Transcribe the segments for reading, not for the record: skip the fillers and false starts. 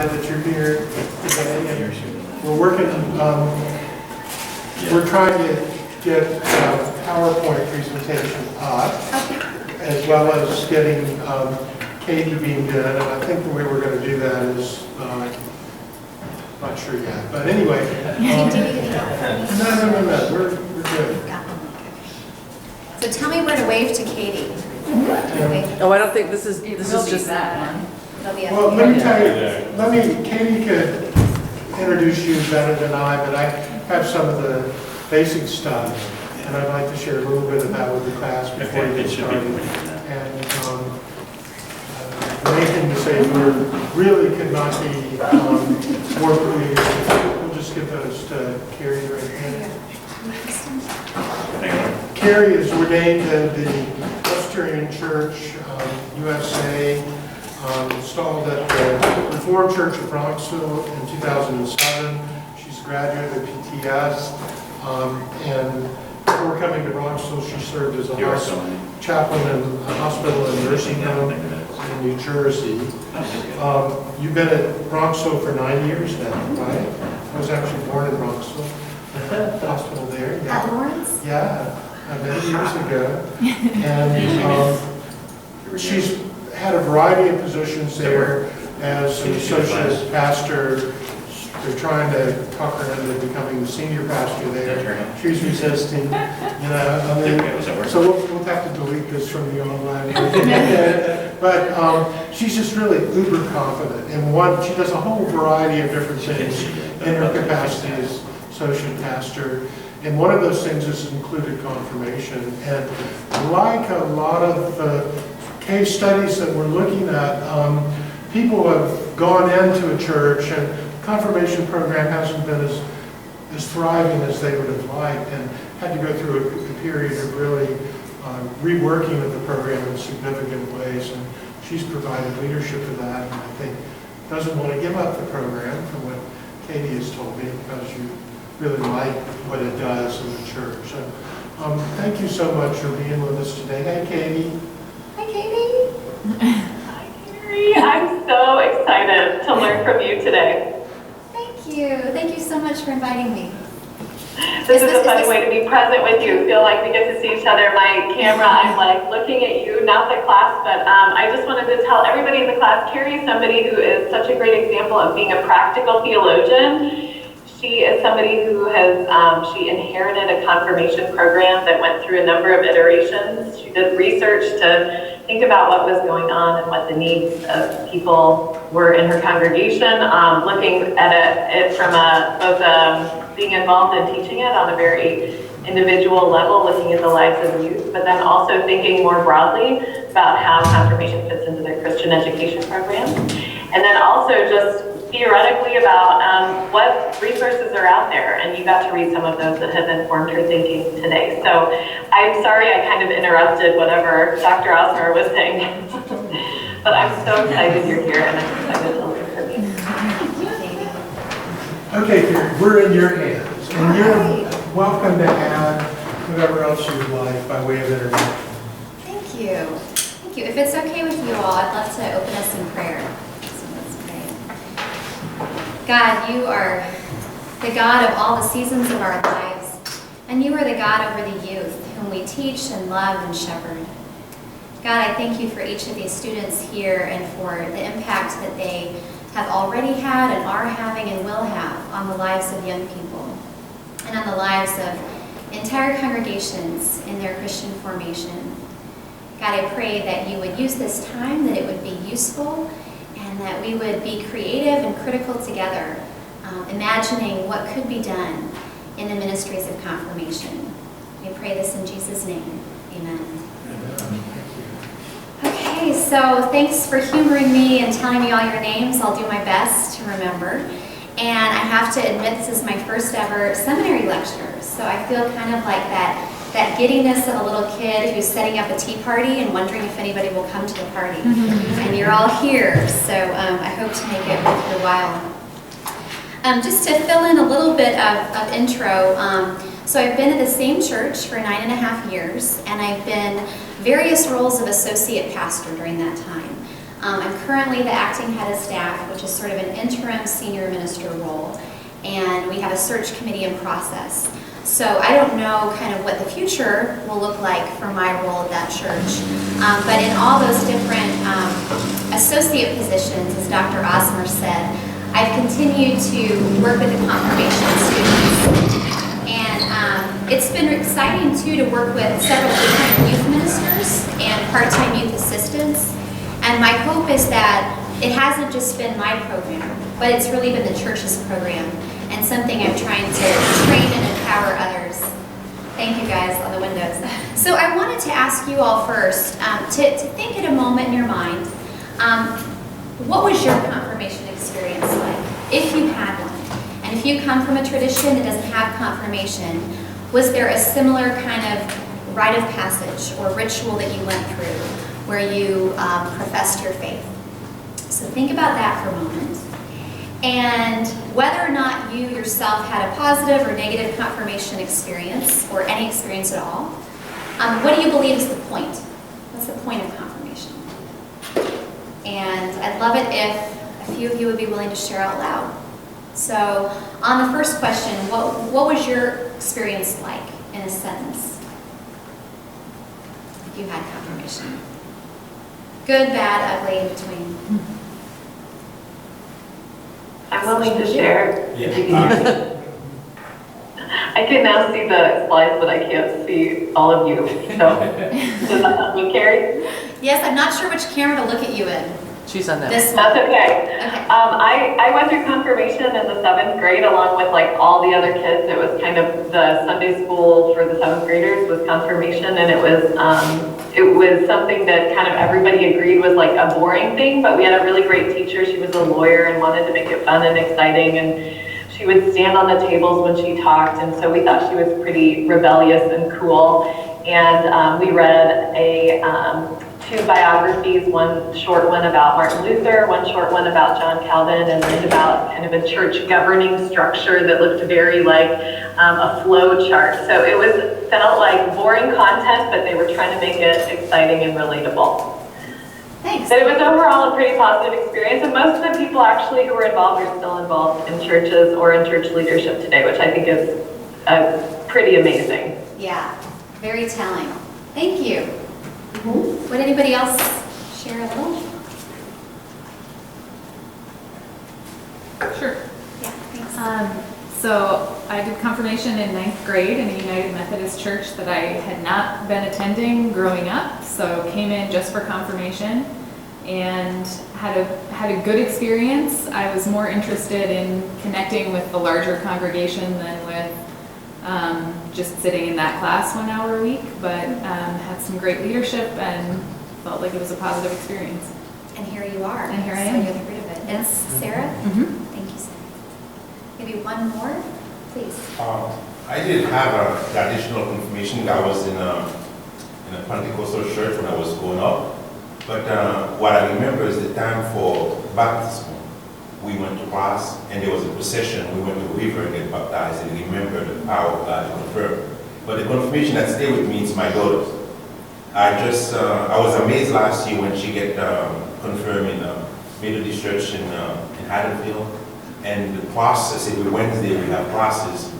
That you're here today. We're working, we're trying to get a PowerPoint presentation up, as well as getting Katie being done, and I think the way we're going to do that is, not sure yet, but anyway. No, we're good. So tell me where to wave to Katie. Oh, I don't think this is just that one. Well, let me tell you, Katie could introduce you better than I, but I have some of the basic stuff, and I'd like to share a little bit of that with the class before you get started. And the main thing to say, we really could not be more pleased. We'll just give those to Cari right here. Cari is ordained in the Presbyterian Church, USA, installed at the Reformed Church of Bronxville in 2007. She's a graduate of PTS, and before coming to Bronxville, she served as a chaplain in a hospital and nursing home in New Jersey. You've been at Bronxville for 9 years now, right? I was actually born in Bronxville, hospital there. Yeah. At Lawrence? Yeah, many years ago. And she's had a variety of positions there as an associate pastor. They're trying to talk her into becoming the senior pastor there. She's resisting, so we'll have to delete this from the online. But she's just really uber confident. And she does a whole variety of different things in her capacity as associate pastor. And one of those things is included confirmation. And like a lot of the case studies that we're looking at, people have gone into a church and the confirmation program hasn't been as thriving as they would have liked, and had to go through a period of really reworking of the program in significant ways. And she's provided leadership to that, and I think doesn't want to give up the program, from what Katie has told me, because you really like what it does in the church. So thank you so much for being with us today. Hey, Katie. Hi, Katie. Hi, Cari. I'm so excited to learn from you today. Thank you. Thank you so much for inviting me. This is a funny way to be present with you. Feel like we get to see each other. My camera, I'm like looking at you, not the class, but I just wanted to tell everybody in the class, Cari is somebody who is such a great example of being a practical theologian. She is somebody who has, she inherited a confirmation program that went through a number of iterations. She did research to think about what was going on and what the needs of people were in her congregation, looking at it from both being involved in teaching it on a very individual level, looking at the lives of youth, but then also thinking more broadly about how confirmation fits into their Christian education program. And then also just theoretically about what resources are out there, and you got to read some of those that have informed her thinking today. So I'm sorry I kind of interrupted whatever Dr. Osmer was saying, but I'm so excited you're here, and I'm excited to learn from you. Okay, Cari, we're in your hands, and you're welcome to add whatever else you would like by way of introduction. Thank you. Thank you. If it's okay with you all, I'd love to open us in prayer. God, you are the God of all the seasons of our lives, and you are the God over the youth whom we teach and love and shepherd. God, I thank you for each of these students here and for the impact that they have already had and are having and will have on the lives of young people and on the lives of entire congregations in their Christian formation. God, I pray that you would use this time, that it would be useful, and that we would be creative and critical together, imagining what could be done in the ministries of confirmation. We pray this in Jesus' name. Amen. Okay, so thanks for humoring me and telling me all your names. I'll do my best to remember. And I have to admit, this is my first ever seminary lecture, so I feel kind of like that giddiness of a little kid who's setting up a tea party and wondering if anybody will come to the party. And you're all here, so I hope to make it worth your while. Just to fill in a little bit of intro, so I've been at the same church for 9.5 years, and I've been various roles of associate pastor during that time. I'm currently the acting head of staff, which is sort of an interim senior minister role, and we have a search committee in process. So I don't know kind of what the future will look like for my role at that church, but in all those different associate positions, as Dr. Osmer said, I've continued to work with the confirmation students. And it's been exciting too to work with several different youth ministers and part-time youth assistants. And my hope is that it hasn't just been my program, but it's really been the church's program and something I'm trying to train and empower others. Thank you guys on the windows. So I wanted to ask you all first to think at a moment in your mind, what was your confirmation experience like, if you had one? And if you come from a tradition that doesn't have confirmation, was there a similar kind of rite of passage or ritual that you went through where you professed your faith? So think about that for a moment. And whether or not you yourself had a positive or negative confirmation experience, or any experience at all, what do you believe is the point? What's the point of confirmation? And I'd love it if a few of you would be willing to share out loud. So on the first question, what was your experience like in a sentence? If you had confirmation. Good, bad, ugly, in between. I'm willing to share. Yeah. If you can hear me. I can now see the slides, but I can't see all of you. So, does that help me, Cari? Yes, I'm not sure which camera to look at you in. She's on that. This one. That's okay. Okay. I went through confirmation in the 7th grade along with like all the other kids. It was kind of the Sunday school for the 7th graders was confirmation, and it was something that kind of everybody agreed was like a boring thing, but we had a really great teacher. She was a lawyer and wanted to make it fun and exciting, and she would stand on the tables when she talked, and so we thought she was pretty rebellious and cool. And we read two biographies, one short one about Martin Luther, one short one about John Calvin, and then about kind of a church governing structure that looked very like a flow chart. So it felt like boring content, but they were trying to make it exciting and relatable. Thanks. But it was overall a pretty positive experience, and most of the people actually who were involved are still involved in churches or in church leadership today, which I think is pretty amazing. Yeah, very telling. Thank you. Would anybody else share a little? Sure. Yeah, thanks. So I did confirmation in 9th grade in a United Methodist church that I had not been attending growing up, so came in just for confirmation and had a good experience. I was more interested in connecting with the larger congregation than with just sitting in that class 1 hour a week, but had some great leadership and felt like it was a positive experience. And here you are. And here I so am. you're the fruit of it. It's Sarah? Mm-hmm. Thank you, Sarah. Maybe one more, please. I did have a traditional confirmation that was in a Pentecostal church when I was growing up. But what I remember is the time for baptism. We went to class and there was a procession. We went to the river and get baptized and remember the power of God to confirm. But the confirmation that stayed with me is my daughter's. I was amazed last year when she get confirmed in Methodist Church in Haddonfield. And the process, every Wednesday we have classes.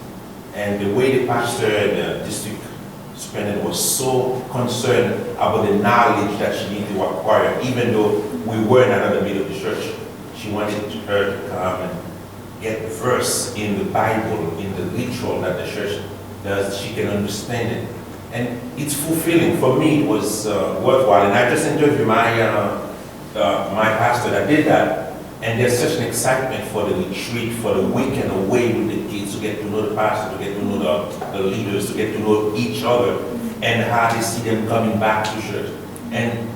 And the way the pastor and the district superintendent was so concerned about the knowledge that she needed to acquire, even though we were in another Methodist church. She wanted her to come and get verse in the Bible, in the ritual that the church does. She can understand it. And it's fulfilling. For me, it was worthwhile. And I just interviewed my pastor that did that. And there's such an excitement for the retreat, for the weekend away with the kids, to get to know the pastor, to get to know the leaders, to get to know each other, and how they see them coming back to church. And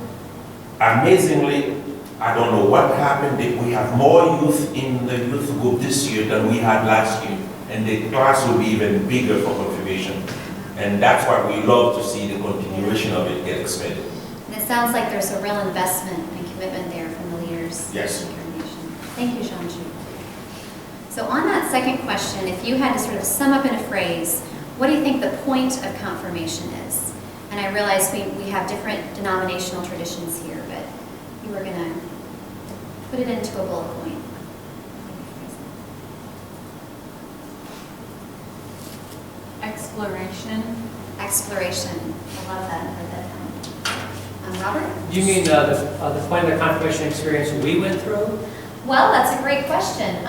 amazingly, I don't know what happened. We have more youth in the youth group this year than we had last year. And the class will be even bigger for confirmation. And that's what we love to see, the continuation of it get expanded. And it sounds like there's a real investment and commitment there from the leaders. Yes. In the congregation. Thank you, Shanju. So on that second question, if you had to sort of sum up in a phrase, what do you think the point of confirmation is? And I realize we have different denominational traditions here, but you were going to put it into a bullet point. Exploration. Exploration. I love that. Robert? Do you mean the point of the confirmation experience we went through? Well, that's a great question.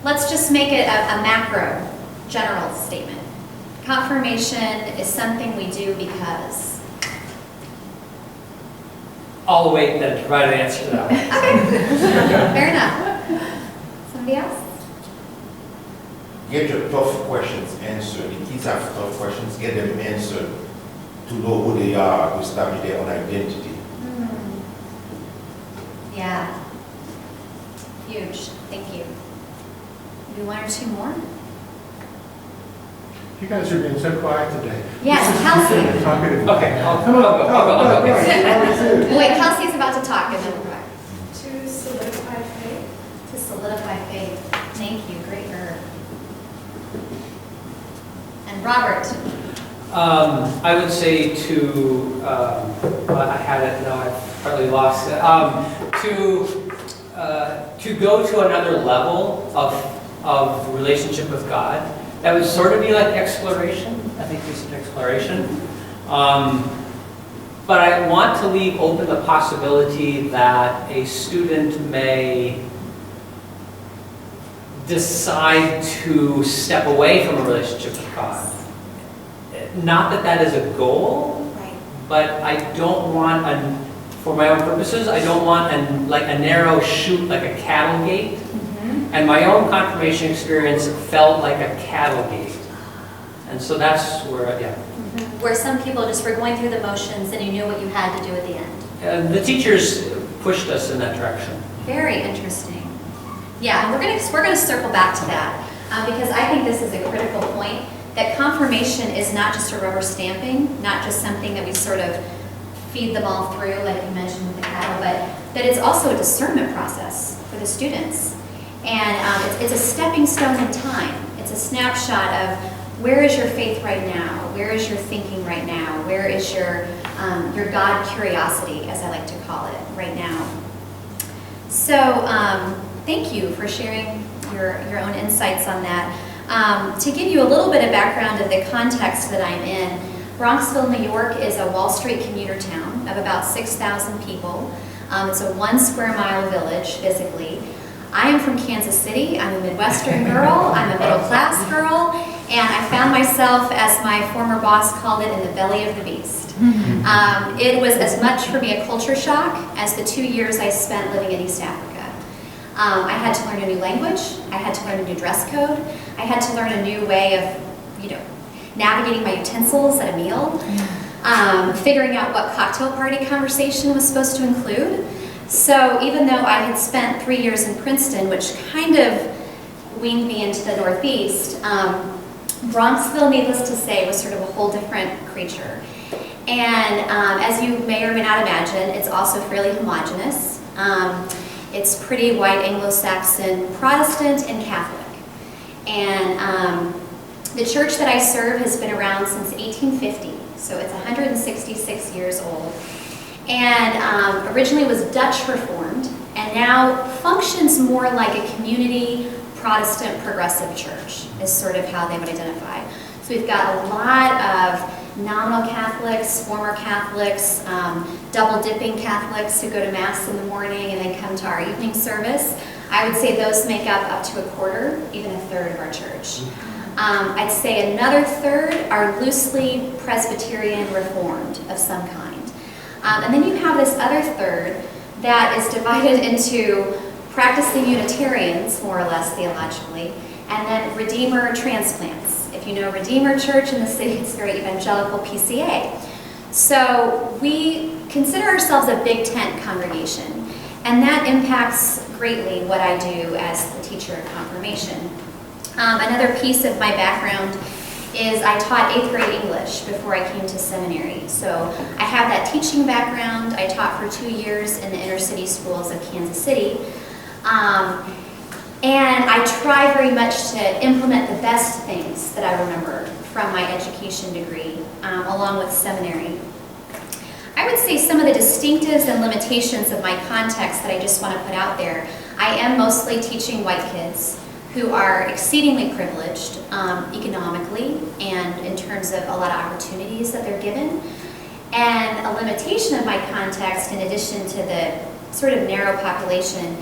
Let's just make it a macro, general statement. Confirmation is something we do because. I'll wait then to provide an answer to that one. Okay, fair enough. Somebody else? Get your tough questions answered. The kids have tough questions, get them answered to know who they are, to establish their own identity. Yeah. Huge. Thank you. Maybe one or two more? You guys are being so quiet today. Yes, Kelsey. Talking to Okay, I'll Come on, go. Wait, Kelsey's about to talk and then we're back. To solidify faith. To solidify faith. Thank you, great verb. And Robert. I would say to, I had it, now I've partly lost it, to go to another level of relationship with God. That would sort of be like exploration. I think you said exploration. But I want to leave open the possibility that a student may decide to step away from a relationship with God. Not that that is a goal, Right. but I don't want, for my own purposes, I don't want like a narrow chute, like a cattle gate. And my own confirmation experience felt like a cattle gate. And so that's where, yeah. Where some people just were going through the motions and you knew what you had to do at the end. And the teachers pushed us in that direction. Very interesting. Yeah, and we're gonna circle back to that because I think this is a critical point, that confirmation is not just a rubber stamping, not just something that we sort of feed them all through, like you mentioned with the cattle, but that it's also a discernment process for the students. And it's a stepping stone in time. It's a snapshot of where is your faith right now? Where is your thinking right now? Where is your God curiosity, as I like to call it, right now? So thank you for sharing your own insights on that. To give you a little bit of background of the context that I'm in, Bronxville, New York is a Wall Street commuter town of about 6,000 people. It's a 1 square mile village physically. I am from Kansas City. I'm a Midwestern girl. I'm a middle class girl. And I found myself, as my former boss called it, in the belly of the beast. It was as much for me a culture shock as the 2 years I spent living in East Africa. I had to learn a new language. I had to learn a new dress code. I had to learn a new way of, navigating my utensils at a meal. Figuring out what cocktail party conversation was supposed to include. So even though I had spent 3 years in Princeton, which kind of weaned me into the Northeast, Bronxville, needless to say, was sort of a whole different creature. And as you may or may not imagine, it's also fairly homogenous. It's pretty white Anglo-Saxon, Protestant, and Catholic. And the church that I serve has been around since 1850, so it's 166 years old. And originally was Dutch Reformed, and now functions more like a community Protestant progressive church, is sort of how they would identify. So we've got a lot of nominal Catholics, former Catholics, double-dipping Catholics who go to Mass in the morning and then come to our evening service. I would say those make up to a quarter, even a third of our church. I'd say another third are loosely Presbyterian Reformed of some kind. And then you have this other third that is divided into practicing Unitarians, more or less theologically, and then Redeemer transplants. If you know Redeemer Church in the city, it's very evangelical PCA. So we consider ourselves a Big Tent congregation, and that impacts greatly what I do as the teacher of confirmation. Another piece of my background is I taught 8th grade English before I came to seminary. So I have that teaching background. I taught for 2 years in the inner city schools of Kansas City. And I try very much to implement the best things that I remember from my education degree, along with seminary. I I would say some of the distinctives and limitations of my context that I just want to put out there. I am mostly teaching white kids who are exceedingly privileged economically and in terms of a lot of opportunities that they're given. And a limitation of my context, in addition to the sort of narrow population,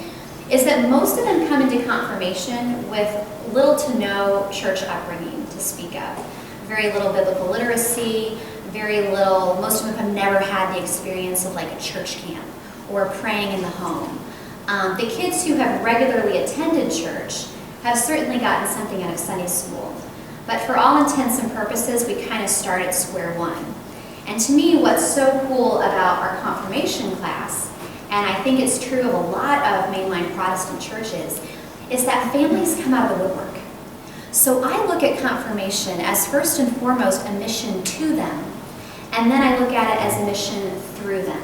is that most of them come into confirmation with little to no church upbringing to speak of. Very little biblical literacy, very little, most of them have never had the experience of like a church camp or praying in the home. The kids who have regularly attended church have certainly gotten something out of Sunday school. But for all intents and purposes, we kind of start at square one. And to me, what's so cool about our confirmation class, and I think it's true of a lot of mainline Protestant churches, is that families come out of the woodwork. So I look at confirmation as first and foremost a mission to them, and then I look at it as a mission through them.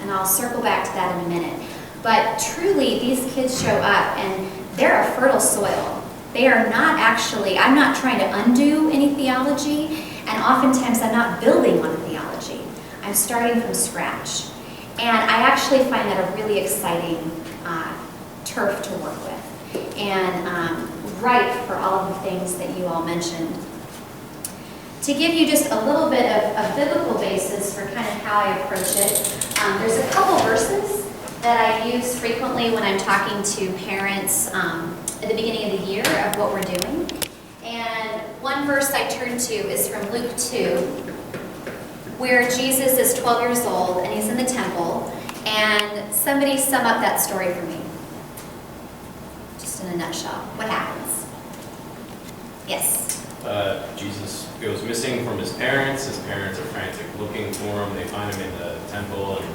And I'll circle back to that in a minute. But truly, these kids show up and they're a fertile soil. They are not actually, I'm not trying to undo any theology, and oftentimes I'm not building on a theology. I'm starting from scratch. And I actually find that a really exciting turf to work with. And Rite for all of the things that you all mentioned. To give you just a little bit of a biblical basis for kind of how I approach it, there's a couple verses that I use frequently when I'm talking to parents at the beginning of the year of what we're doing. And one verse I turn to is from Luke 2, where Jesus is 12 years old and he's in the temple. And somebody sum up that story for me. Just in a nutshell. What happens? Yes. Jesus goes missing from his parents. His parents are frantic looking for him. They find him in the temple and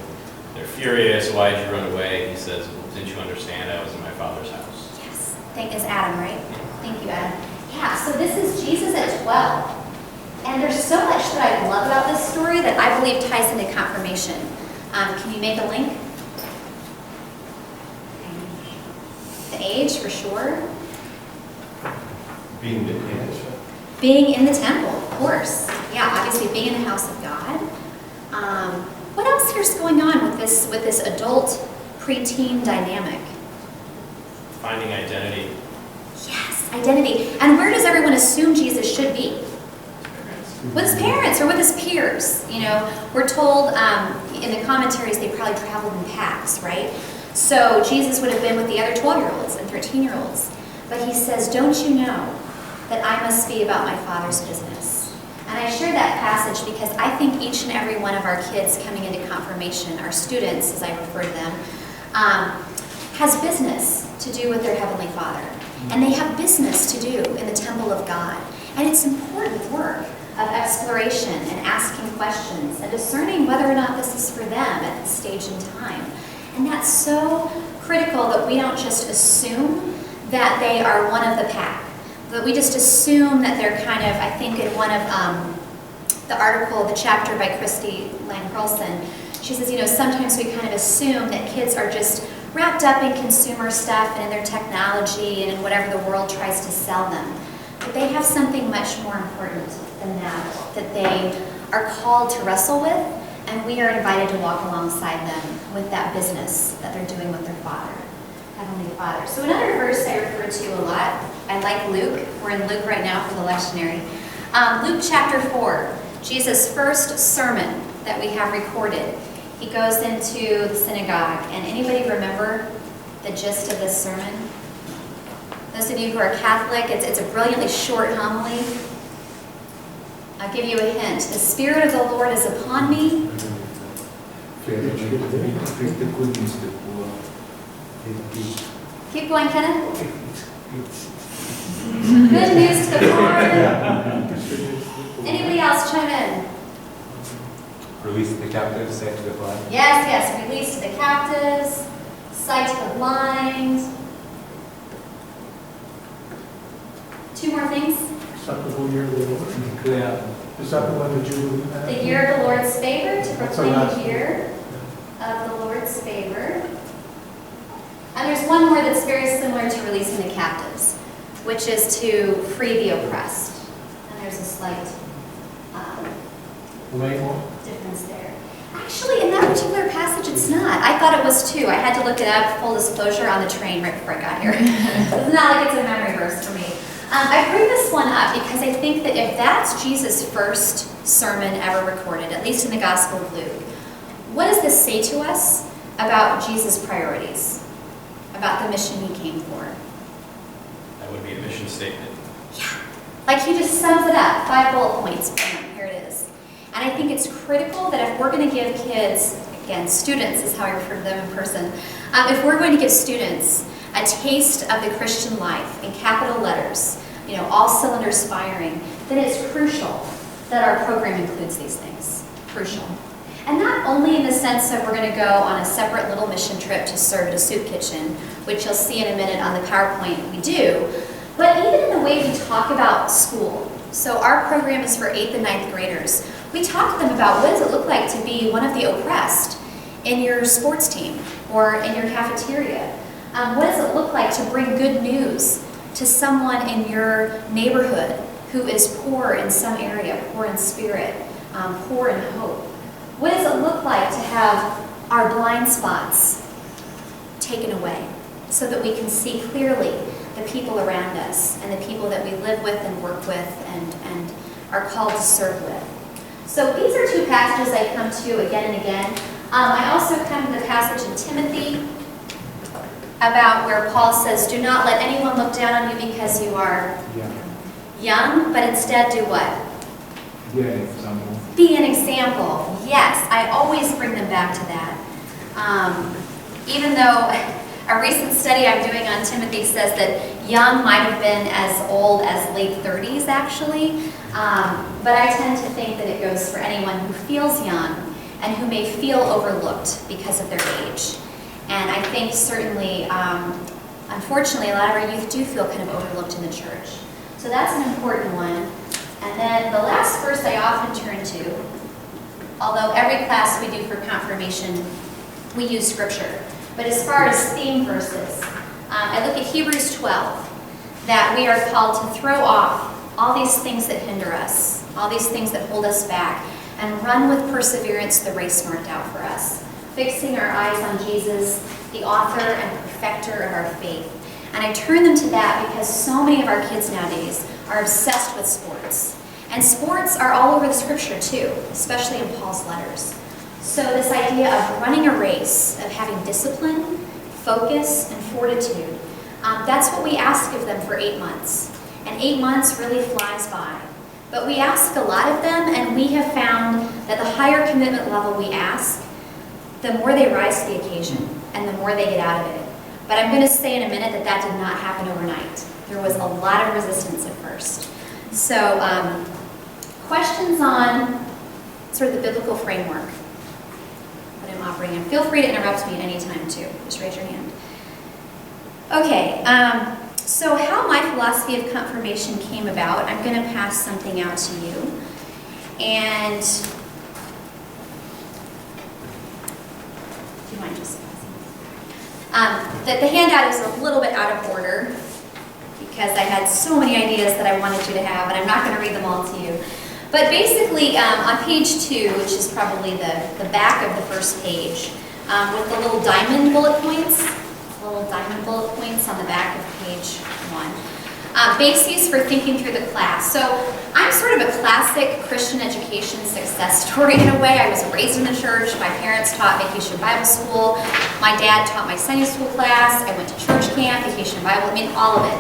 they're furious. Why'd you run away? He says, well, didn't you understand I was in my Father's house? Yes. It's Adam, right? Thank you, Adam. Yeah, so this is Jesus at 12. And there's so much that I love about this story that I believe ties into confirmation. Can you make a link? The age, for sure. Being the image. Being in the temple, of course. Yeah, obviously being in the house of God. What else here's going on with this adult preteen dynamic? Finding identity. Yes, identity. And where does everyone assume Jesus should be? With his parents or with his peers. You know, we're told in the commentaries they probably traveled in packs, right? So Jesus would have been with the other 12-year-olds and 13-year-olds. But he says, don't you know that I must be about my Father's business? And I share that passage because I think each and every one of our kids coming into confirmation, our students, as I refer to them, has business to do with their Heavenly Father. And they have business to do in the temple of God. And it's important work of exploration and asking questions and discerning whether or not this is for them at this stage in time. And that's so critical that we don't just assume that they are one of the pack. That we just assume that they're kind of, I think in one of the article, the chapter by Christy Lang-Carlson, she says, you know, sometimes we kind of assume that kids are just wrapped up in consumer stuff and in their technology and in whatever the world tries to sell them. But they have something much more important than that they are called to wrestle with, and we are invited to walk alongside them with that business that they're doing with their Father, Heavenly Father. So another verse I refer to a lot, I like Luke. We're in Luke right now for the lectionary. Luke chapter 4, Jesus' first sermon that we have recorded. He goes into the synagogue, and anybody remember the gist of this sermon? Those of you who are Catholic, it's a brilliantly short homily. I'll give you a hint. The Spirit of the Lord is upon me. Keep going, Kenneth. Good news to the poor. Anybody else chime in? Release the captives, sight to the blind. Yes, release to the captives, sight to the blind. 2 more things. Acceptable year of the Lord. Yeah. Is that the one that you? The year of the Lord's favor, to proclaim the year of the Lord's favor. And there's one more that's very similar to releasing the captives, which is to free the oppressed. And there's a slight difference there. Actually, in that particular passage, it's not. I thought it was too. I had to look it up, full disclosure, on the train right before I got here. It's not like it's a memory verse for me. I bring this one up because I think that if that's Jesus' first sermon ever recorded, at least in the Gospel of Luke, what does this say to us about Jesus' priorities, about the mission he came for? That would be a mission statement. Yeah, like he just sums it up, 5 bullet points, bam, here it is. And I think it's critical that if we're going to give kids, again, students is how I refer to them in person, if we're going to give students a taste of the Christian life in capital letters, you know, all cylinders firing, then it's crucial that our program includes these things. Crucial. And not only in the sense that we're going to go on a separate little mission trip to serve at a soup kitchen, which you'll see in a minute on the PowerPoint we do, but even in the way we talk about school. So our program is for 8th and 9th graders. We talk to them about what does it look like to be one of the oppressed in your sports team or in your cafeteria. What does it look like to bring good news to someone in your neighborhood who is poor in some area, poor in spirit, poor in hope? What does it look like to have our blind spots taken away so that we can see clearly the people around us and the people that we live with and work with and are called to serve with? So these are 2 passages I come to again and again. I also come to the passage in Timothy about where Paul says, do not let anyone look down on you because you are young, but instead do what? Yeah, example. Be an example. Yes, I always bring them back to that. Even though a recent study I'm doing on Timothy says that young might have been as old as late 30s actually, but I tend to think that it goes for anyone who feels young and who may feel overlooked because of their age. And I think certainly, unfortunately, a lot of our youth do feel kind of overlooked in the church. So that's an important one. And then the last verse I often turn to, although every class we do for confirmation, we use scripture. But as far as theme verses, I look at Hebrews 12, that we are called to throw off all these things that hinder us, all these things that hold us back, and run with perseverance the race marked out for us, fixing our eyes on Jesus, the author and perfecter of our faith. And I turn them to that because so many of our kids nowadays are obsessed with sports. And sports are all over the scripture too, especially in Paul's letters. So this idea of running a race, of having discipline, focus, and fortitude, that's what we ask of them for 8 months. And 8 months really flies by. But we ask a lot of them, and we have found that the higher commitment level we ask, the more they rise to the occasion, and the more they get out of it. But I'm going to say in a minute that that did not happen overnight. There was a lot of resistance at first. So, questions on sort of the biblical framework that I'm operating in. Feel free to interrupt me at any time too. Just raise your hand. Okay, so how my philosophy of confirmation came about, I'm going to pass something out to you. And do you mind just passing? The handout is a little bit out of order because I had so many ideas that I wanted you to have, and I'm not going to read them all to you. But basically, on page 2, which is probably the back of the first page, with the little diamond bullet points on the back of page 1. Bases for thinking through the class. So I'm sort of a classic Christian education success story in a way. I was raised in the church. My parents taught Vacation Bible School. My dad taught my Sunday school class. I went to church camp, Vacation Bible, I mean, all of it.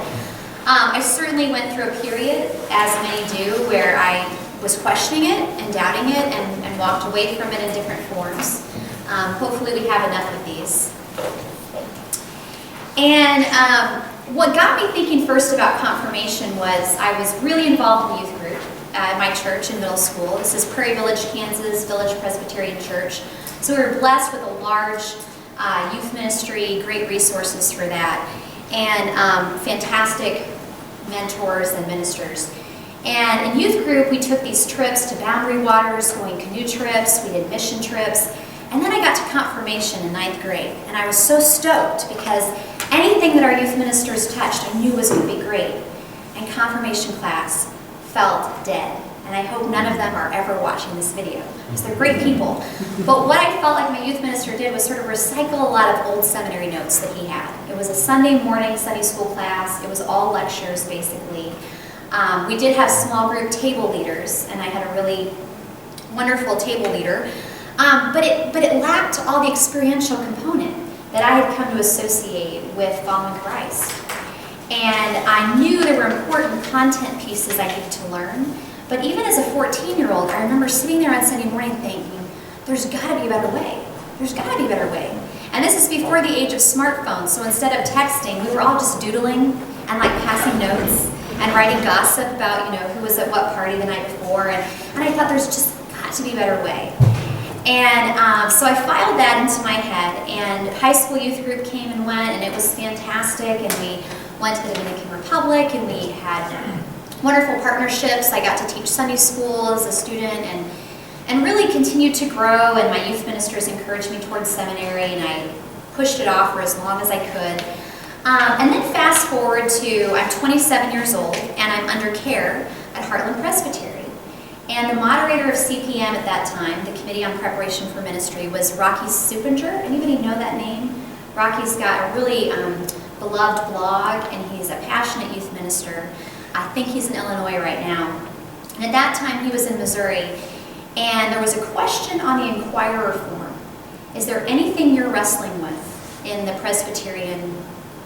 I certainly went through a period, as many do, where I was questioning it and doubting it and walked away from it in different forms. Hopefully we have enough of these. And what got me thinking first about confirmation was I was really involved in the youth group at my church in middle school. This is Prairie Village, Kansas, Village Presbyterian Church. So we were blessed with a large youth ministry, great resources for that, and fantastic mentors and ministers. And in youth group, we took these trips to Boundary Waters, going canoe trips, we did mission trips, and then I got to confirmation in 9th grade. And I was so stoked because anything that our youth ministers touched I knew was going to be great. And confirmation class felt dead. And I hope none of them are ever watching this video, because they're great people. But what I felt like my youth minister did was sort of recycle a lot of old seminary notes that he had. It was a Sunday morning Sunday school class. It was all lectures, basically. We did have small group table leaders, and I had a really wonderful table leader. But it lacked all the experiential component that I had come to associate with following Christ. And I knew there were important content pieces I needed to learn. But even as a 14-year-old, I remember sitting there on Sunday morning thinking, there's got to be a better way. There's got to be a better way. And this is before the age of smartphones. So instead of texting, we were all just doodling and like passing notes and writing gossip about, who was at what party the night before. And I thought there's just got to be a better way. And so I filed that into my head, and high school youth group came and went, and it was fantastic. And we went to the Dominican Republic, and we had wonderful partnerships. I got to teach Sunday school as a student and really continued to grow, and my youth ministers encouraged me towards seminary, and I pushed it off for as long as I could. And then fast forward to, I'm 27 years old, and I'm under care at Heartland Presbytery. And the moderator of CPM at that time, the Committee on Preparation for Ministry, was Rocky Supinger. Anybody know that name? Rocky's got a really beloved blog, and he's a passionate youth minister. I think he's in Illinois right now. And at that time, he was in Missouri. And there was a question on the Inquirer form. Is there anything you're wrestling with in the Presbyterian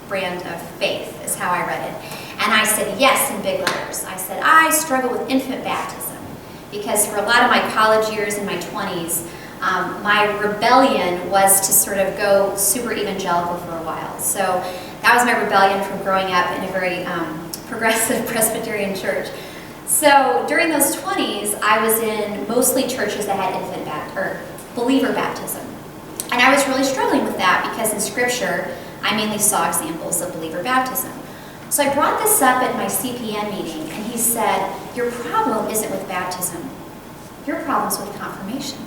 brand of faith, is how I read it. And I said yes in big letters. I said, I struggle with infant baptism. Because for a lot of my college years in my 20s, my rebellion was to sort of go super evangelical for a while. So that was my rebellion from growing up in a very progressive Presbyterian church. So during those 20s, I was in mostly churches that had believer baptism. And I was really struggling with that because in Scripture, I mainly saw examples of believer baptism. So I brought this up at my CPN meeting, and he said, your problem isn't with baptism. Your problem's with confirmation.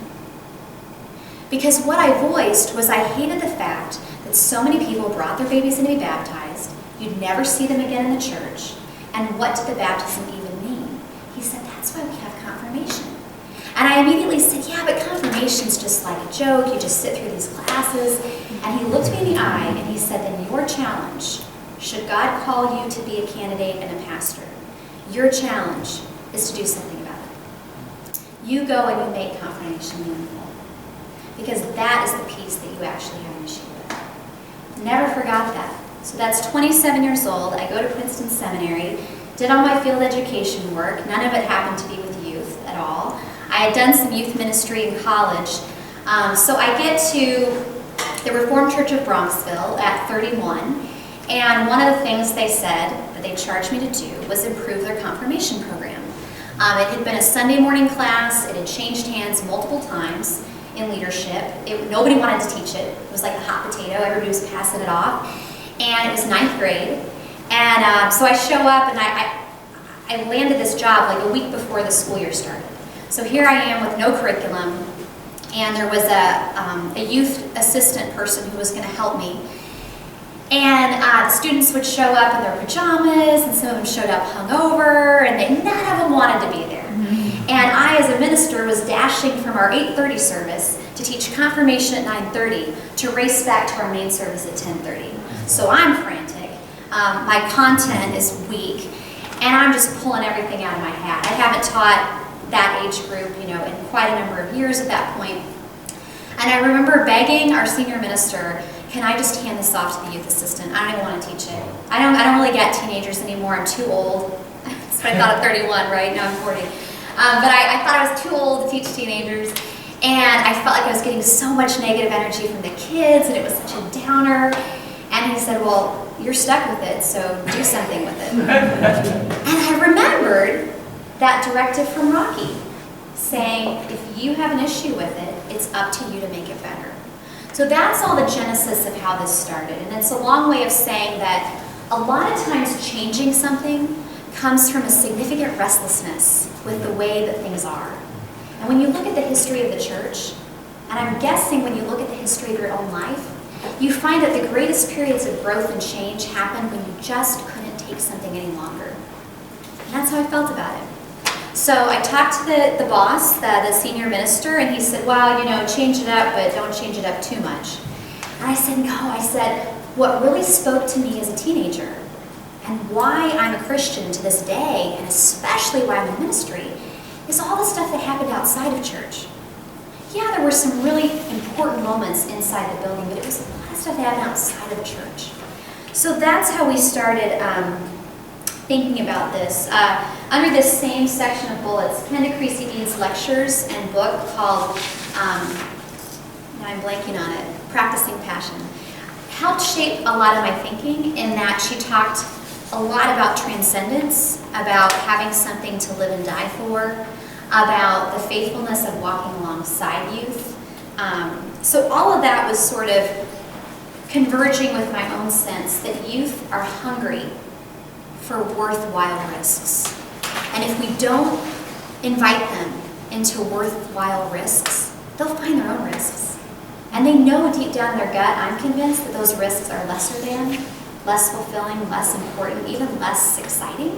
Because what I voiced was I hated the fact that so many people brought their babies in to be baptized, you'd never see them again in the church, and what did the baptism even mean? He said, that's why we have confirmation. And I immediately said, yeah, but confirmation's just like a joke, you just sit through these classes. And he looked me in the eye and he said, then your challenge, should God call you to be a candidate and a pastor, your challenge is to do something about it. You go and you make confirmation meaningful. Because that is the piece that you actually have an issue with. Never forgot that. So that's 27 years old. I go to Princeton Seminary, did all my field education work. None of it happened to be with youth at all. I had done some youth ministry in college. So I get to the Reformed Church of Bronxville at 31. And one of the things they said that they charged me to do was improve their confirmation program. It had been a Sunday morning class. It had changed hands multiple times in leadership. Nobody wanted to teach it. It was like a hot potato. Everybody was passing it off. And it was 9th grade. And so I show up and I landed this job like a week before the school year started. So here I am with no curriculum. And there was a youth assistant person who was going to help me. And the students would show up in their pajamas, and some of them showed up hungover, and none of them wanted to be there. And I, as a minister, was dashing from our 8:30 service to teach confirmation at 9:30 to race back to our main service at 10:30. So I'm frantic. My content is weak, and I'm just pulling everything out of my hat. I haven't taught that age group, in quite a number of years at that point. And I remember begging our senior minister, can I just hand this off to the youth assistant? I don't even want to teach it. I don't really get teenagers anymore. I'm too old. That's what I thought at 31, right? Now I'm 40. But I thought I was too old to teach teenagers. And I felt like I was getting so much negative energy from the kids, and it was such a downer. And he said, well, you're stuck with it, so do something with it. And I remembered that directive from Rocky, saying, if you have an issue with it, it's up to you to make it better. So that's all the genesis of how this started. And it's a long way of saying that a lot of times changing something comes from a significant restlessness with the way that things are. And when you look at the history of the church, and I'm guessing when you look at the history of your own life, you find that the greatest periods of growth and change happen when you just couldn't take something any longer. And that's how I felt about it. So I talked to the boss, the senior minister, and he said, well, change it up, but don't change it up too much. And I said, no. I said, what really spoke to me as a teenager and why I'm a Christian to this day, and especially why I'm in ministry, is all the stuff that happened outside of church. Yeah, there were some really important moments inside the building, but it was a lot of stuff that happened outside of church. So that's how we started thinking about this. Under this same section of bullets, Kenda Creasy Dean's lectures and book called, now I'm blanking on it, Practicing Passion, helped shape a lot of my thinking in that she talked a lot about transcendence, about having something to live and die for, about the faithfulness of walking alongside youth. So all of that was sort of converging with my own sense that youth are hungry for worthwhile risks. And if we don't invite them into worthwhile risks, they'll find their own risks. And they know deep down in their gut, I'm convinced, that those risks are lesser than, less fulfilling, less important, even less exciting.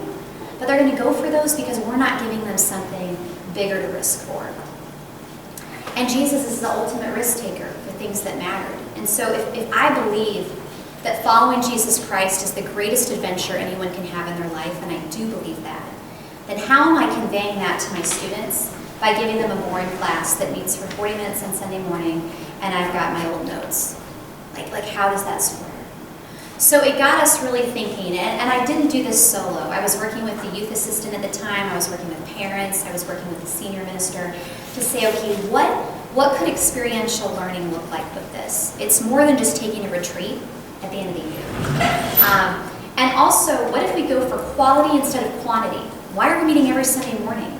But they're going to go for those because we're not giving them something bigger to risk for. And Jesus is the ultimate risk taker for things that mattered. And so if I believe that following Jesus Christ is the greatest adventure anyone can have in their life, and I do believe that, then how am I conveying that to my students? By giving them a boring class that meets for 40 minutes on Sunday morning, and I've got my old notes. Like how does that square? So it got us really thinking, and I didn't do this solo. I was working with the youth assistant at the time, I was working with parents, I was working with the senior minister to say, okay, what could experiential learning look like with this? It's more than just taking a retreat at the end of the year. And also, what if we go for quality instead of quantity? Why are we meeting every Sunday morning?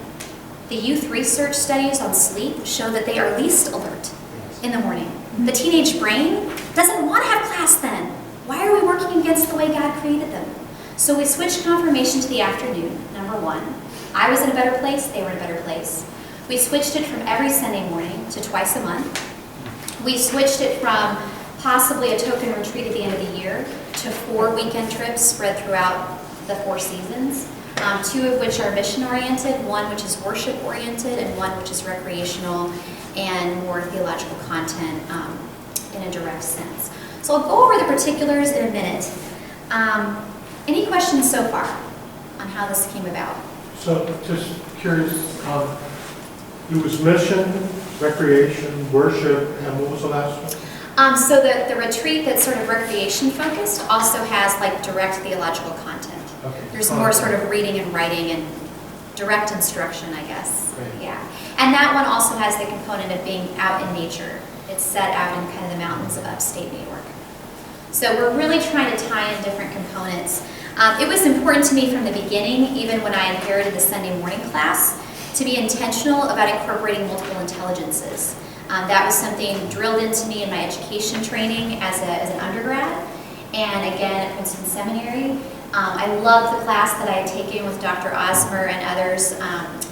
The youth research studies on sleep show that they are least alert in the morning. The teenage brain doesn't want to have class then. Why are we working against the way God created them? So we switched confirmation to the afternoon, number one. I was in a better place, they were in a better place. We switched it from every Sunday morning to twice a month. We switched it from possibly a token retreat at the end of the year to 4 weekend trips spread throughout the 4 seasons, 2 of which are mission-oriented, 1 which is worship-oriented, and 1 which is recreational and more theological content in a direct sense. So I'll go over the particulars in a minute. Any questions so far on how this came about? So just curious, it was mission, recreation, worship, and what was the last one? So the retreat that's sort of recreation focused also has like direct theological content. Okay. There's more sort of reading and writing and direct instruction, I guess. Great. Yeah. And that one also has the component of being out in nature. It's set out in kind of the mountains of upstate New York. So we're really trying to tie in different components. It was important to me from the beginning, even when I inherited the Sunday morning class, to be intentional about incorporating multiple intelligences. That was something drilled into me in my education training as an undergrad, and again at Princeton Seminary. I loved the class that I had taken with Dr. Osmer and others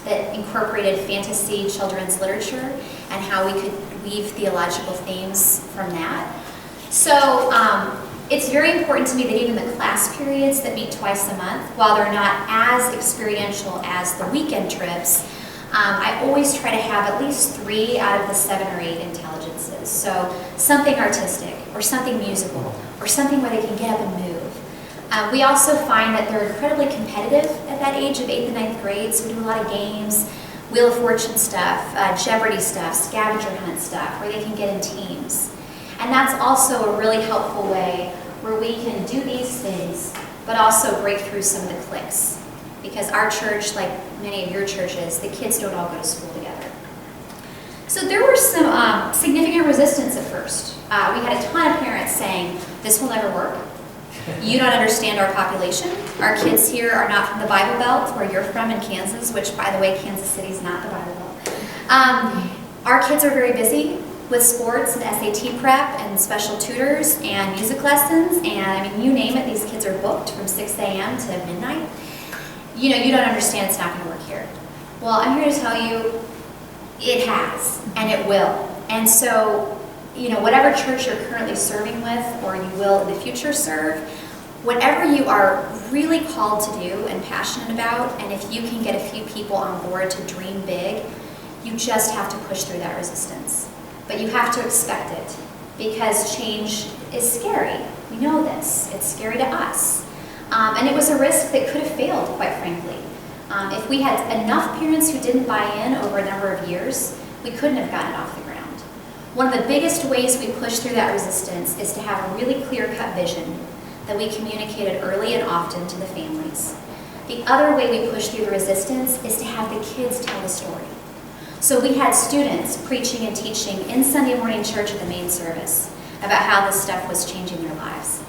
that incorporated fantasy children's literature and how we could weave theological themes from that. So it's very important to me that even the class periods that meet twice a month, while they're not as experiential as the weekend trips, I always try to have at least 3 out of the 7 or 8 intelligences. So something artistic, or something musical, or something where they can get up and move. We also find that they're incredibly competitive at that age of 8th and 9th grade, so we do a lot of games, Wheel of Fortune stuff, Jeopardy stuff, scavenger hunt stuff, where they can get in teams. And that's also a really helpful way where we can do these things, but also break through some of the cliques. Because our church, like many of your churches, the kids don't all go to school together. So there were some significant resistance at first. We had a ton of parents saying, this will never work. You don't understand our population. Our kids here are not from the Bible Belt, where you're from in Kansas, which, by the way, Kansas City is not the Bible Belt. Our kids are very busy with sports and SAT prep and special tutors and music lessons, and I mean, you name it, these kids are booked from 6 a.m. to midnight. You know, you don't understand, it's not going to work here. Well, I'm here to tell you, it has, and it will. And so, you know, whatever church you're currently serving with, or you will in the future serve, whatever you are really called to do and passionate about, and if you can get a few people on board to dream big, you just have to push through that resistance. But you have to expect it, because change is scary. We know this. It's scary to us. And it was a risk that could have failed, quite frankly. If we had enough parents who didn't buy in over a number of years, we couldn't have gotten it off the ground. One of the biggest ways we push through that resistance is to have a really clear-cut vision that we communicated early and often to the families. The other way we push through the resistance is to have the kids tell the story. So we had students preaching and teaching in Sunday morning church at the main service about how this stuff was changing their lives.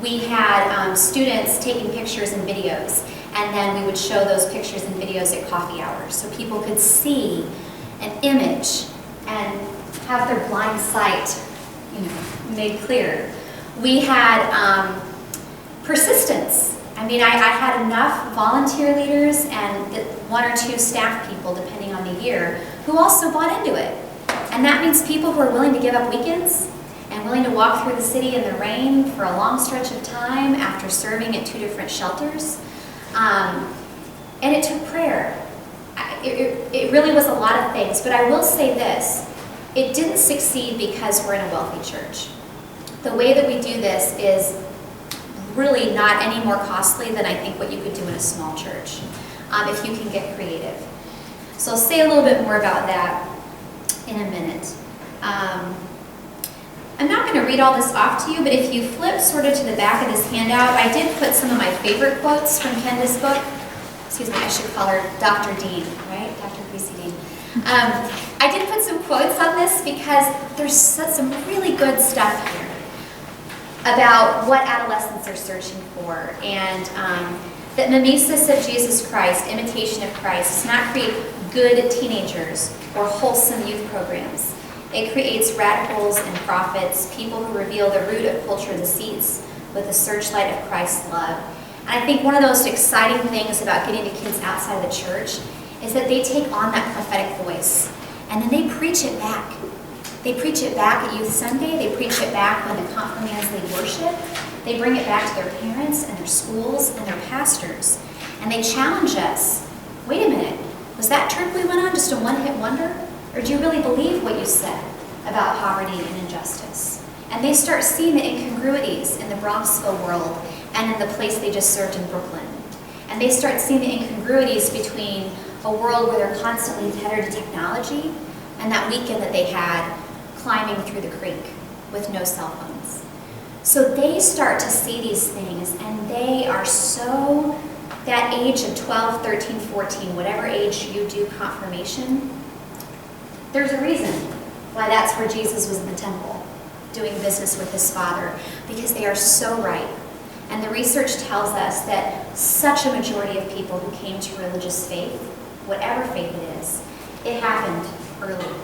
We had students taking pictures and videos, and then we would show those pictures and videos at coffee hours so people could see an image and have their blind sight, made clear. We had persistence. I mean, I had enough volunteer leaders and one or two staff people, depending on the year, who also bought into it. And that means people who are willing to give up weekends and willing to walk through the city in the rain for a long stretch of time after serving at 2 different shelters. And it took prayer. It really was a lot of things, but I will say this, it didn't succeed because we're in a wealthy church. The way that we do this is really not any more costly than I think what you could do in a small church, if you can get creative. So I'll say a little bit more about that in a minute. I'm not going to read all this off to you, but if you flip sort of to the back of this handout, I did put some of my favorite quotes from Kenda's book. Excuse me, I should call her Dr. Dean, right? Dr. Greasy Dean. I did put some quotes on this because there's some really good stuff here about what adolescents are searching for, and that mimesis of Jesus Christ, imitation of Christ, does not create good teenagers or wholesome youth programs. It creates radicals and prophets, people who reveal the root of cultural deceits with the searchlight of Christ's love. And I think one of the most exciting things about getting the kids outside of the church is that they take on that prophetic voice, and then they preach it back. They preach it back at Youth Sunday. They preach it back when the confirmands lead worship. They bring it back to their parents and their schools and their pastors. And they challenge us. Wait a minute, was that trip we went on just a one-hit wonder? Or do you really believe what you said about poverty and injustice? And they start seeing the incongruities in the Bronxville world and in the place they just served in Brooklyn. And they start seeing the incongruities between a world where they're constantly tethered to technology and that weekend that they had climbing through the creek with no cell phones. So they start to see these things, and they are so, that age of 12, 13, 14, whatever age you do confirmation, there's a reason why that's where Jesus was in the temple, doing business with his Father, because they are so ripe. And the research tells us that such a majority of people who came to religious faith, whatever faith it is, it happened early.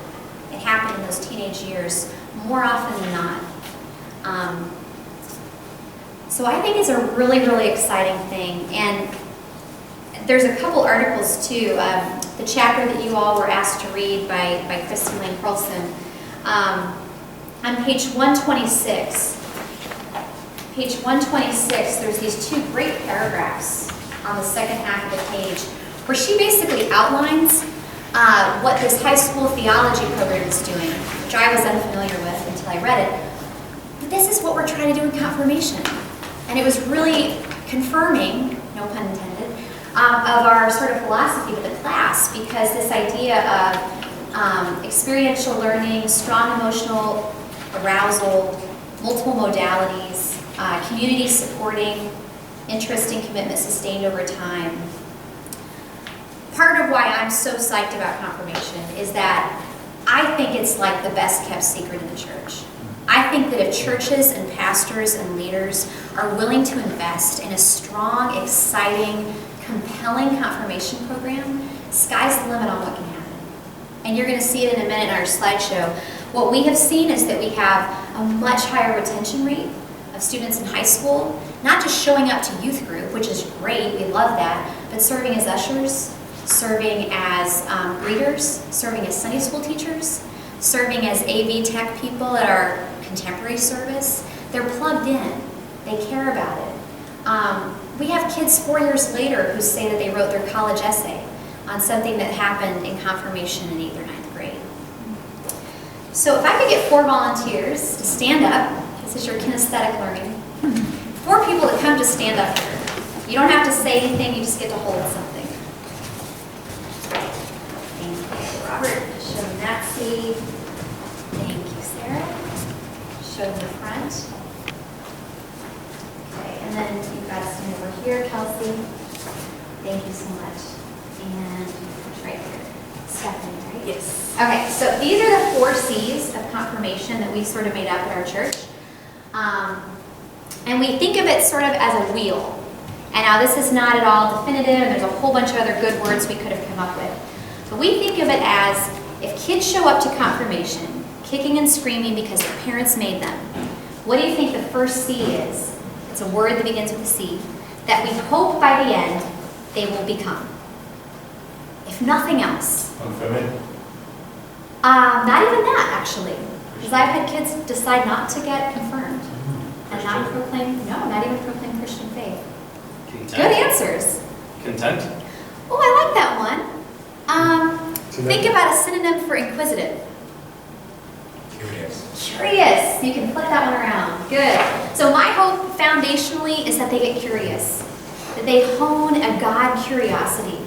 It happened in those teenage years more often than not. So I think it's a really, really exciting thing. And there's a couple articles too. The chapter that you all were asked to read by Christy Lane Carlson. On page 126, there's these two great paragraphs on the second half of the page where she basically outlines what this high school theology program is doing, which I was unfamiliar with until I read it. But this is what we're trying to do in confirmation. And it was really confirming, no pun intended, of our sort of philosophy with the class, because this idea of experiential learning, strong emotional arousal, multiple modalities, community supporting, interest and commitment sustained over time. Part of why I'm so psyched about confirmation is that I think it's like the best kept secret in the church. I think that if churches and pastors and leaders are willing to invest in a strong, exciting, compelling confirmation program, sky's the limit on what can happen. And you're going to see it in a minute in our slideshow. What we have seen is that we have a much higher retention rate of students in high school, not just showing up to youth group, which is great, we love that, but serving as ushers, serving as greeters, serving as Sunday school teachers, serving as AV tech people at our contemporary service. They're plugged in. They care about it. We have kids 4 years later who say that they wrote their college essay on something that happened in confirmation in 8th or 9th grade. So if I could get 4 volunteers to stand up, this is your kinesthetic learning. 4 people that come to stand up here. You don't have to say anything, you just get to hold something. Thank you, Robert. Show them that seed. Thank you, Sarah. Show them the front. Okay, and then you've got to stand over here, Kelsey. Thank you so much. And it's right here. Stephanie, right? Yes. Okay, so these are the 4 C's of confirmation that we sort of made up at our church. And we think of it sort of as a wheel. And now this is not at all definitive, and there's a whole bunch of other good words we could have come up with. But we think of it as if kids show up to confirmation, kicking and screaming because their parents made them, what do you think the first C is? It's a word that begins with a C, that we hope by the end they will become. If nothing else. Confirming? Not even that, actually. Because I've had kids decide not to get confirmed. And not proclaim, no, not even proclaim Christian faith. Content. Good answers. Content. Oh, I like that one. Think about a synonym for inquisitive. Curious. Curious. You can flip that one around. Good. So my hope foundationally is that they get curious. That they hone a God curiosity.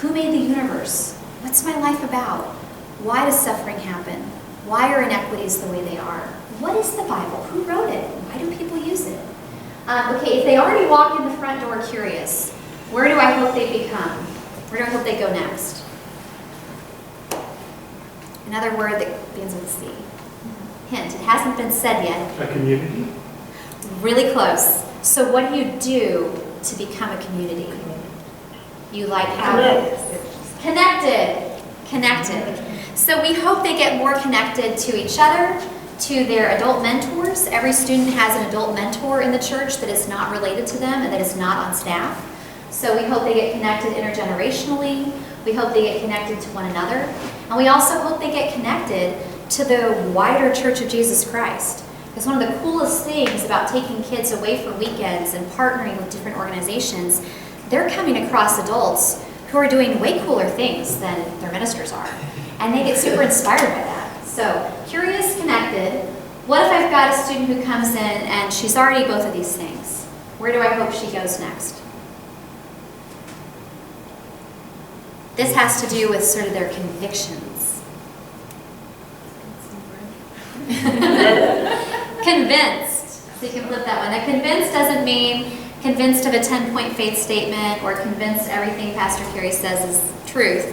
Who made the universe? What's my life about? Why does suffering happen? Why are inequities the way they are? What is the Bible? Who wrote it? Why do people use it? Okay, if they already walk in the front door curious, where do I hope they become? Where do I hope they go next? Another word that begins with a C. Hint, it hasn't been said yet. A community? Really close. So what do you do to become a community? You like have connected. So we hope they get more connected to each other, to their adult mentors. Every student has an adult mentor in the church that is not related to them and that is not on staff. So we hope they get connected intergenerationally. We hope they get connected to one another. And we also hope they get connected to the wider Church of Jesus Christ. Because one of the coolest things about taking kids away for weekends and partnering with different organizations, they're coming across adults who are doing way cooler things than their ministers are. And they get super inspired by that. So, curious, connected. What if I've got a student who comes in and she's already both of these things? Where do I hope she goes next? This has to do with sort of their convictions. Convinced. So you can flip that one. Now, convinced doesn't mean convinced of a 10-point faith statement or convinced everything Pastor Cari says is truth.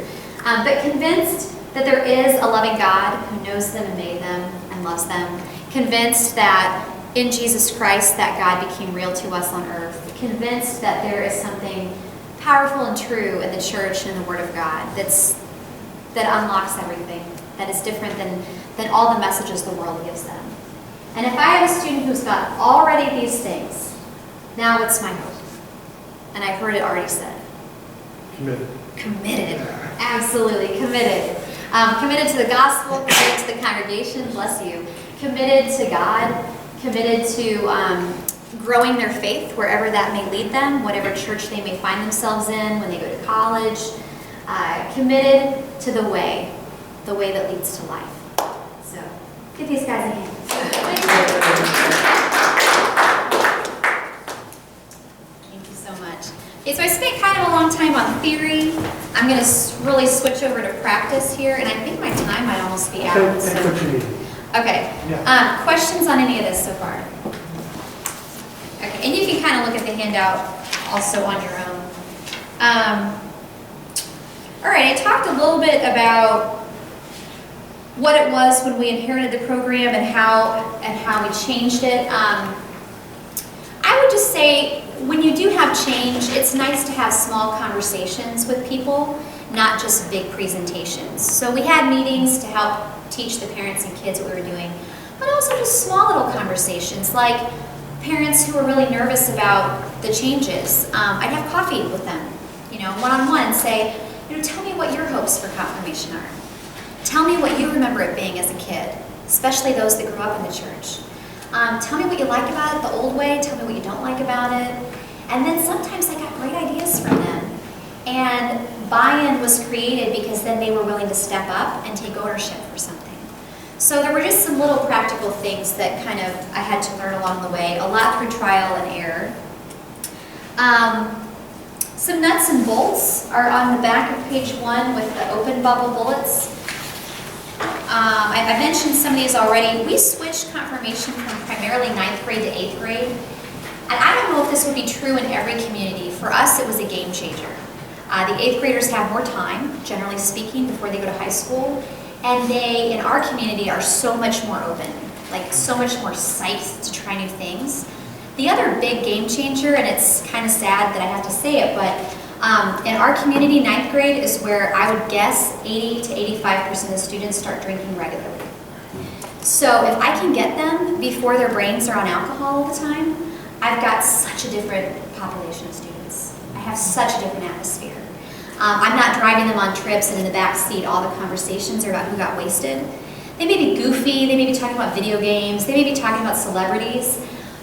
But convinced that there is a loving God who knows them and made them and loves them. Convinced that in Jesus Christ that God became real to us on earth. Convinced that there is something powerful and true in the church and in the Word of God that unlocks everything, that is different than all the messages the world gives them. And if I have a student who's got already these things, now what's my hope? And I've heard it already said. Committed. Committed. Absolutely committed. Committed to the gospel, committed to the congregation, bless you. Committed to God, committed to growing their faith wherever that may lead them, whatever church they may find themselves in when they go to college. Committed to the way that leads to life. So, give these guys a hand. Thank you so much. Okay, so I spent kind of a long time on theory. I'm going to really switch over to practice here, and I think my time might almost be out. That's So. what you need. Okay. Yeah. Questions on any of this so far? Okay, and you can kind of look at the handout also on your own. All right, I talked a little bit about what it was when we inherited the program and how we changed it. I would just say when you do have change, it's nice to have small conversations with people, not just big presentations. So we had meetings to help teach the parents and kids what we were doing, but also just small little conversations like parents who were really nervous about the changes. I'd have coffee with them, one-on-one, say, tell me what your hopes for confirmation are. Tell me what you remember it being as a kid, especially those that grew up in the church. Tell me what you like about it the old way, tell me what you don't like about it. And then sometimes I got great ideas from them. And buy-in was created because then they were willing to step up and take ownership for something. So there were just some little practical things that kind of I had to learn along the way, a lot through trial and error. Some nuts and bolts are on the back of page 1 with the open bubble bullets. I mentioned some of these already. We switched confirmation from primarily 9th grade to 8th grade. And I don't know if this would be true in every community. For us, it was a game changer. The 8th graders have more time, generally speaking, before they go to high school. And they, in our community, are so much more open, like so much more psyched to try new things. The other big game changer, and it's kind of sad that I have to say it, but in our community, 9th grade is where I would guess 80 to 85% of the students start drinking regularly. So if I can get them before their brains are on alcohol all the time, I've got such a different population of students. I have such a different atmosphere. I'm not driving them on trips and in the back seat all the conversations are about who got wasted. They may be goofy, they may be talking about video games, they may be talking about celebrities,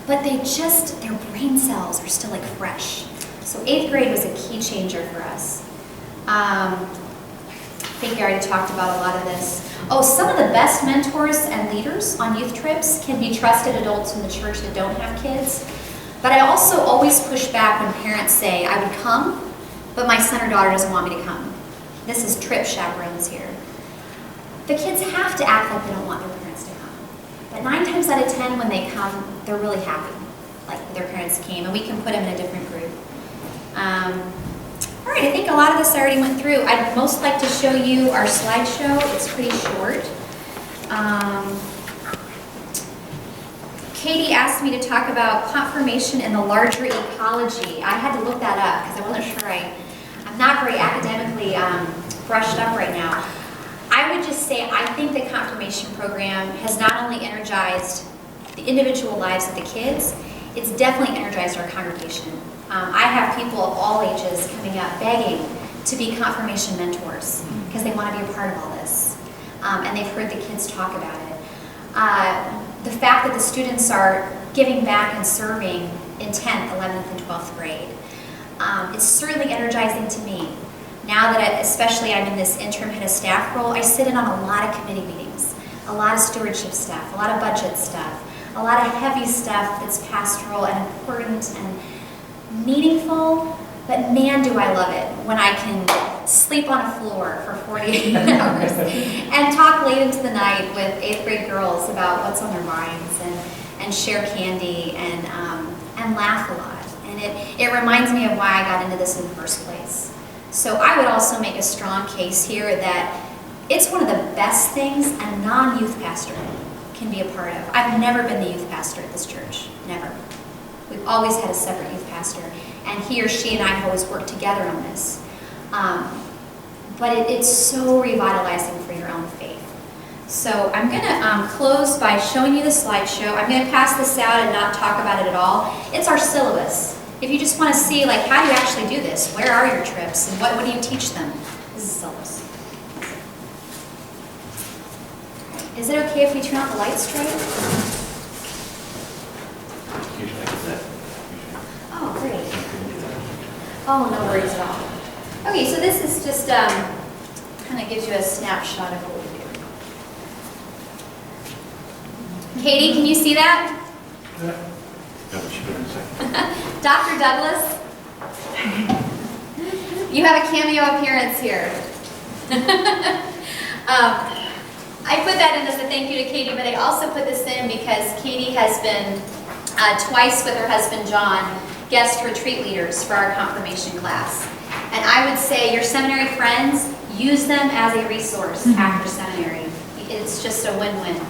but they just, their brain cells are still like fresh. So 8th grade was a key changer for us. I think I already talked about a lot of this. Oh, some of the best mentors and leaders on youth trips can be trusted adults in the church that don't have kids. But I also always push back when parents say, I would come, but my son or daughter doesn't want me to come. This is trip chaperones here. The kids have to act like they don't want their parents to come. But 9 times out of 10 when they come, they're really happy, like their parents came, and we can put them in a different group. All right, I think a lot of this I already went through. I'd most like to show you our slideshow. It's pretty short. Katie asked me to talk about confirmation in the larger ecology. I had to look that up because I wasn't sure. I'm not very academically brushed up right now. I would just say I think the confirmation program has not only energized the individual lives of the kids, it's definitely energized our congregation. I have people of all ages coming up begging to be confirmation mentors because they want to be a part of all this. And they've heard the kids talk about it. The fact that the students are giving back and serving in 10th, 11th, and 12th grade, it's certainly energizing to me. Now that especially I'm in this interim head of staff role, I sit in on a lot of committee meetings, a lot of stewardship stuff, a lot of budget stuff, a lot of heavy stuff that's pastoral and important and meaningful, but man, do I love it when I can sleep on a floor for 48 hours and talk late into the night with 8th grade girls about what's on their minds and share candy and laugh a lot. And it reminds me of why I got into this in the first place. So I would also make a strong case here that it's one of the best things a non-youth pastor can be a part of. I've never been the youth pastor at this church, never. We've always had a separate youth pastor, and he or she and I have always worked together on this. But it's so revitalizing for your own faith. So I'm going to close by showing you the slideshow. I'm going to pass this out and not talk about it at all. It's our syllabus. If you just want to see, like, how do you actually do this? Where are your trips? And what do you teach them? This is syllabus. Is it okay if we turn out the lights straight? Oh, great. Oh, no worries at all. Okay, so this is just kind of gives you a snapshot of what we do. Katie, can you see that? Yeah. Dr. Douglas, you have a cameo appearance here. I put that in as a thank you to Katie, but I also put this in because Katie has been twice with her husband John guest retreat leaders for our confirmation class. And I would say your seminary friends, use them as a resource after seminary. It's just a win-win.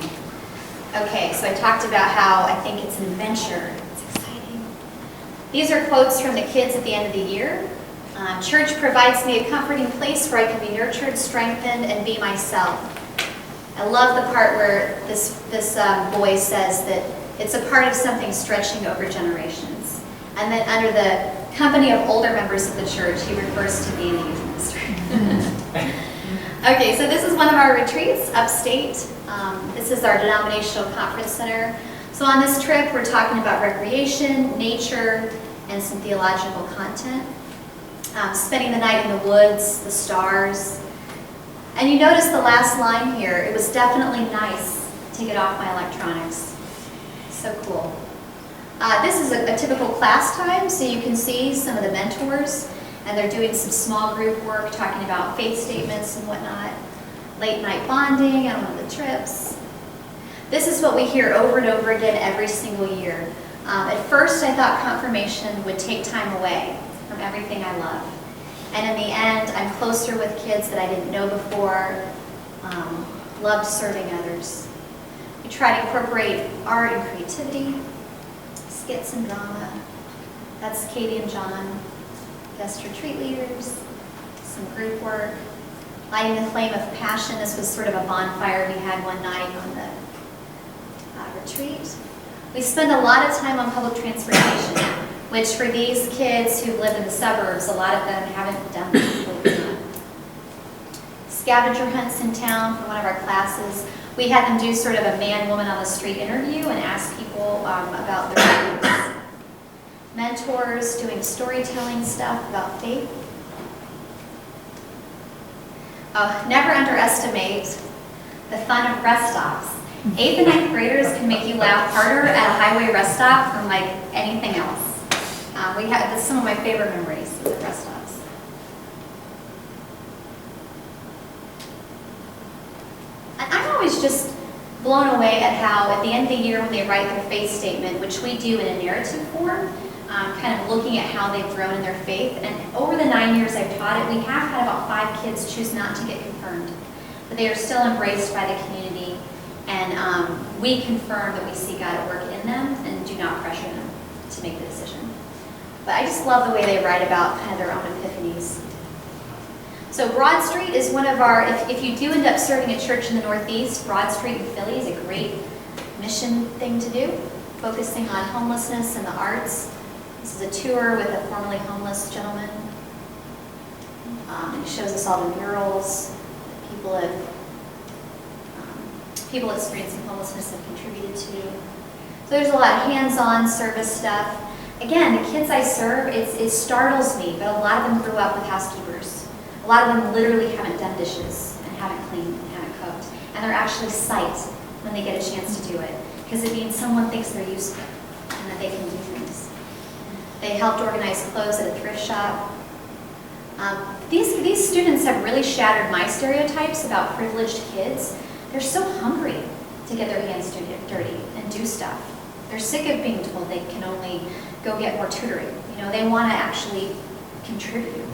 Okay, so I talked about how I think it's an adventure. It's exciting. These are quotes from the kids at the end of the year. Church provides me a comforting place where I can be nurtured, strengthened, and be myself. I love the part where this boy says that it's a part of something stretching over generations. And then under the company of older members of the church, he refers to being a youth minister. Okay, so this is one of our retreats upstate. This is our denominational conference center. So on this trip, we're talking about recreation, nature, and some theological content. Spending the night in the woods, the stars. And you notice the last line here, it was definitely nice to get off my electronics. So cool. This is a typical class time, so you can see some of the mentors, and they're doing some small group work, talking about faith statements and whatnot. Late night bonding on one of the trips. This is what we hear over and over again every single year. At first, I thought confirmation would take time away from everything I love. And in the end, I'm closer with kids that I didn't know before, loved serving others. We try to incorporate art and creativity, skits and drama. That's Katie and John, guest retreat leaders, some group work, lighting the flame of passion. This was sort of a bonfire we had one night on the retreat. We spend a lot of time on public transportation, which for these kids who live in the suburbs, a lot of them haven't done before. Scavenger hunts in town for one of our classes. We had them do sort of a man-woman on the street interview and ask people about their beliefs. Mentors doing storytelling stuff about faith. Never underestimate the fun of rest stops. 8th and 9th graders can make you laugh harder at a highway rest stop than like anything else. That's some of my favorite memories of the rest stops. I'm always just blown away at how at the end of the year when they write their faith statement, which we do in a narrative form, kind of looking at how they've grown in their faith. And over the 9 years I've taught it, we have had about 5 kids choose not to get confirmed. But they are still embraced by the community. And we confirm that we see God at work in them and do not pressure them to make the decision. But I just love the way they write about kind of their own epiphanies. So Broad Street is one of our, if you do end up serving a church in the Northeast, Broad Street in Philly is a great mission thing to do, focusing on homelessness and the arts. This is a tour with a formerly homeless gentleman. It shows us all the murals that people experiencing homelessness have contributed to. So there's a lot of hands-on service stuff. Again, the kids I serve, it startles me, but a lot of them grew up with housekeepers. A lot of them literally haven't done dishes and haven't cleaned and haven't cooked. And they're actually psyched when they get a chance to do it, because it means someone thinks they're useful and that they can do things. They helped organize clothes at a thrift shop. These students have really shattered my stereotypes about privileged kids. They're so hungry to get their hands dirty and do stuff. They're sick of being told they can only go get more tutoring. You know, they want to actually contribute.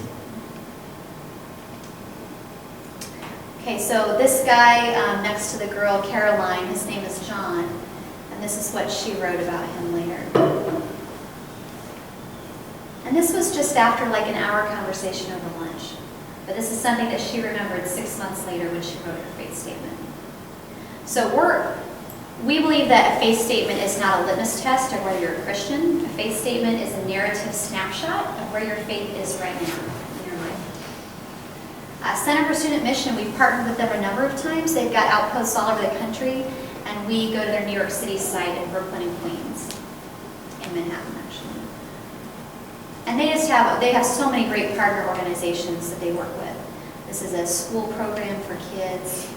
Okay, so this guy next to the girl, Caroline, his name is John, and this is what she wrote about him later. And this was just after like an hour conversation over lunch. But this is something that she remembered 6 months later when she wrote her faith statement. So we believe that a faith statement is not a litmus test of whether you're a Christian. A faith statement is a narrative snapshot of where your faith is right now in your life. Center for Student Mission, we've partnered with them a number of times. They've got outposts all over the country, and we go to their New York City site in Brooklyn and Queens, in Manhattan actually. And they have so many great partner organizations that they work with. This is a school program for kids.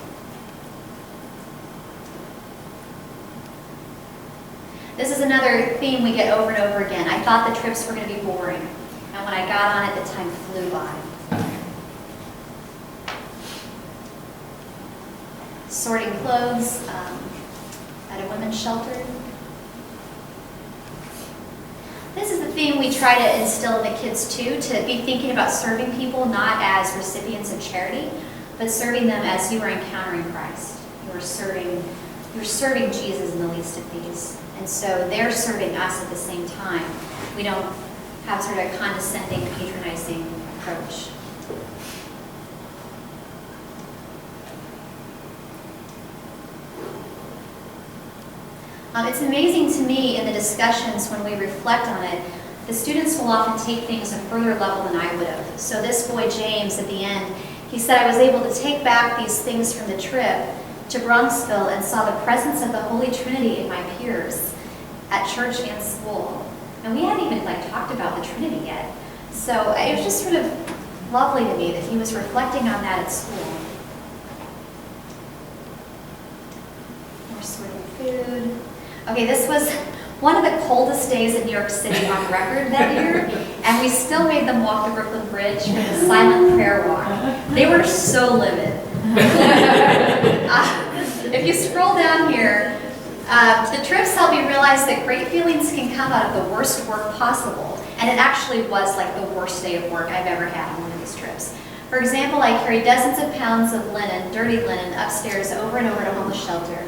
This is another theme we get over and over again. I thought the trips were going to be boring, and when I got on it, the time flew by. Sorting clothes at a women's shelter. This is the theme we try to instill in the kids too, to be thinking about serving people not as recipients of charity, but serving them as you are encountering Christ. You're serving Jesus in the least of these. And so they're serving us at the same time. We don't have sort of a condescending, patronizing approach. It's amazing to me in the discussions when we reflect on it, the students will often take things a further level than I would have. So this boy, James, at the end, he said, I was able to take back these things from the trip to Bronxville and saw the presence of the Holy Trinity in my peers at church and school. And we hadn't even like talked about the Trinity yet. So it was just sort of lovely to me that he was reflecting on that at school. More sorting food. Okay, this was one of the coldest days in New York City on record that year, and we still made them walk the Brooklyn Bridge for the silent prayer walk. They were so livid. If you scroll down here, the trips helped me realize that great feelings can come out of the worst work possible, and it actually was like the worst day of work I've ever had on one of these trips. For example, I carried dozens of pounds of linen, dirty linen, upstairs over and over to homeless shelter.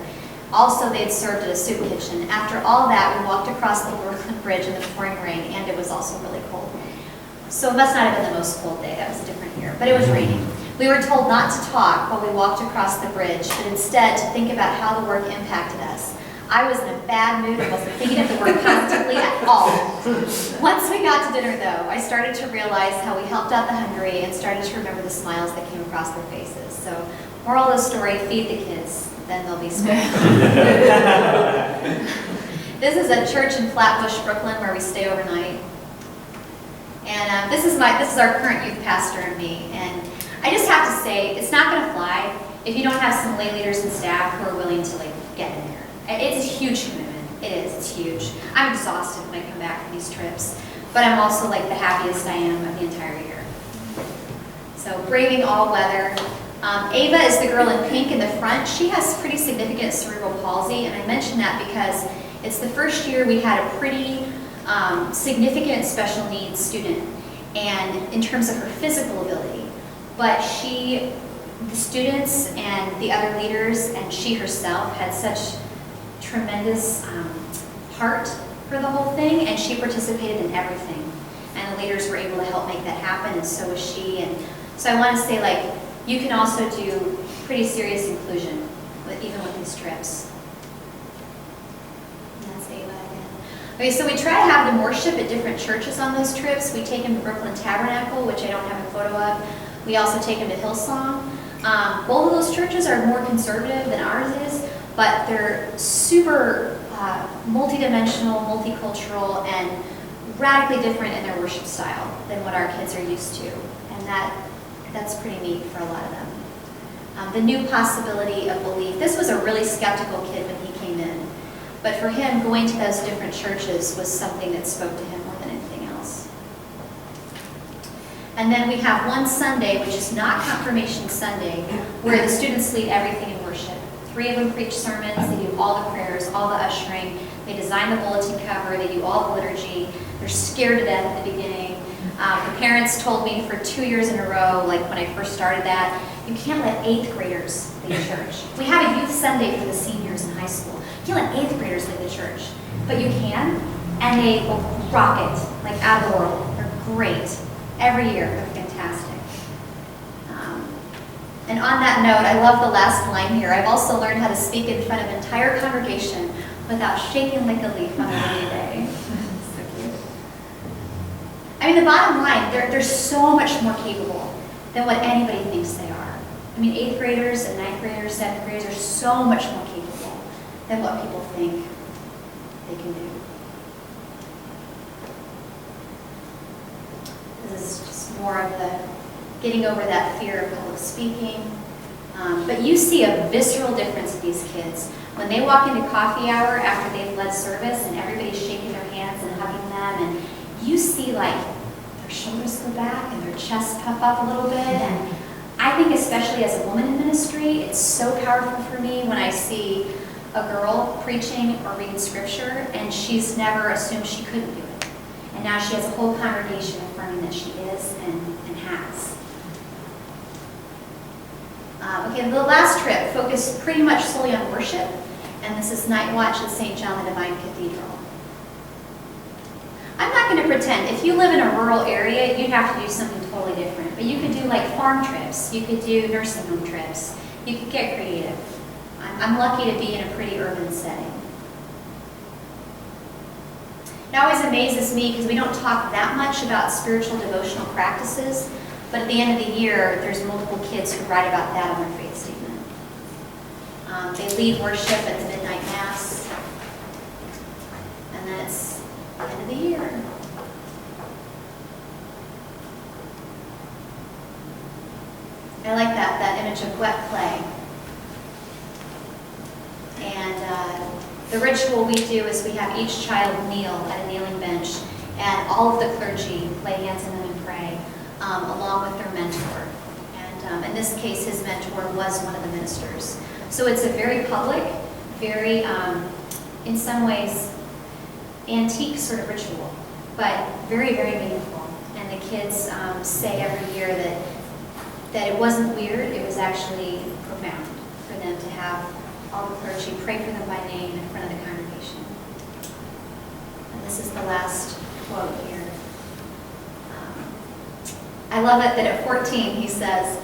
Also, they'd served at a soup kitchen. After all that, we walked across the Brooklyn Bridge in the pouring rain, and it was also really cold. So it must not have been the most cold day. That was a different year, but it was raining. We were told not to talk while we walked across the bridge, but instead to think about how the work impacted us. I was in a bad mood and wasn't thinking of the work positively at all. Once we got to dinner, though, I started to realize how we helped out the hungry and started to remember the smiles that came across their faces. So, moral of the story, feed the kids. Then they'll be smart. This is a church in Flatbush, Brooklyn, where we stay overnight. And this is our current youth pastor and me. And I just have to say, it's not going to fly if you don't have some lay leaders and staff who are willing to like get in there. It's a huge commitment. It is. It's huge. I'm exhausted when I come back from these trips, but I'm also like the happiest I am of the entire year. So braving all weather. Ava is the girl in pink in the front. She has pretty significant cerebral palsy, and I mention that because it's the first year we had a pretty significant special needs student, and in terms of her physical ability. But the students and the other leaders and she herself had such tremendous heart for the whole thing, and she participated in everything. And the leaders were able to help make that happen, and so was she. And so I want to say, like, you can also do pretty serious inclusion, even with these trips. And that's Ava again. Okay, so we try to have them worship at different churches on those trips. We take them to Brooklyn Tabernacle, which I don't have a photo of. We also take them to Hillsong. Both of those churches are more conservative than ours is, but they're super multidimensional, multicultural, and radically different in their worship style than what our kids are used to. And that's pretty neat for a lot of them. The new possibility of belief. This was a really skeptical kid when he came in, but for him, going to those different churches was something that spoke to him more than anything else. And then we have one Sunday, which is not Confirmation Sunday, where the students lead everything in worship. 3 of them preach sermons, they do all the prayers, all the ushering, they design the bulletin cover, they do all the liturgy. They're scared to death at the beginning. The parents told me for 2 years in a row, like when I first started that, you can't let 8th graders lead church. We have a youth Sunday for the seniors in high school. You can't let 8th graders lead the church, but you can, and they will rock it, like out of the world. They're great. Every year, they're fantastic. And on that note, I love the last line here. I've also learned how to speak in front of an entire congregation without shaking like a leaf on a rainy day. So cute. I mean, the bottom line, they're so much more capable than what anybody thinks they are. I mean, 8th graders and 9th graders, 7th graders are so much more capable than what people think they can do. This is just more of the getting over that fear of public speaking. But you see a visceral difference in these kids. When they walk into coffee hour after they've led service and everybody's shaking their hands and hugging them, and you see like their shoulders go back and their chest puff up a little bit. And I think especially as a woman in ministry, it's so powerful for me when I see a girl preaching or reading scripture and she's never assumed she couldn't do it. And now she has a whole congregation affirming that she is and has. Okay, the last trip focused pretty much solely on worship, and this is Night Watch at St. John the Divine Cathedral. I'm not going to pretend, if you live in a rural area, you'd have to do something totally different, but you could do like farm trips, you could do nursing home trips, you could get creative. I'm lucky to be in a pretty urban setting. It always amazes me because we don't talk that much about spiritual devotional practices, but at the end of the year, there's multiple kids who write about that on their faith statement. They lead worship at the midnight mass, and then it's End of the year. I like that image of wet clay. And the ritual we do is we have each child kneel at a kneeling bench, and all of the clergy lay hands on them and pray, along with their mentor. And in this case, his mentor was one of the ministers. So it's a very public, very, in some ways, antique sort of ritual, but very, very meaningful. And the kids say every year that it wasn't weird, it was actually profound for them to have all the clergy pray for them by name in front of the congregation. And this is the last quote here. I love it that at 14 he says,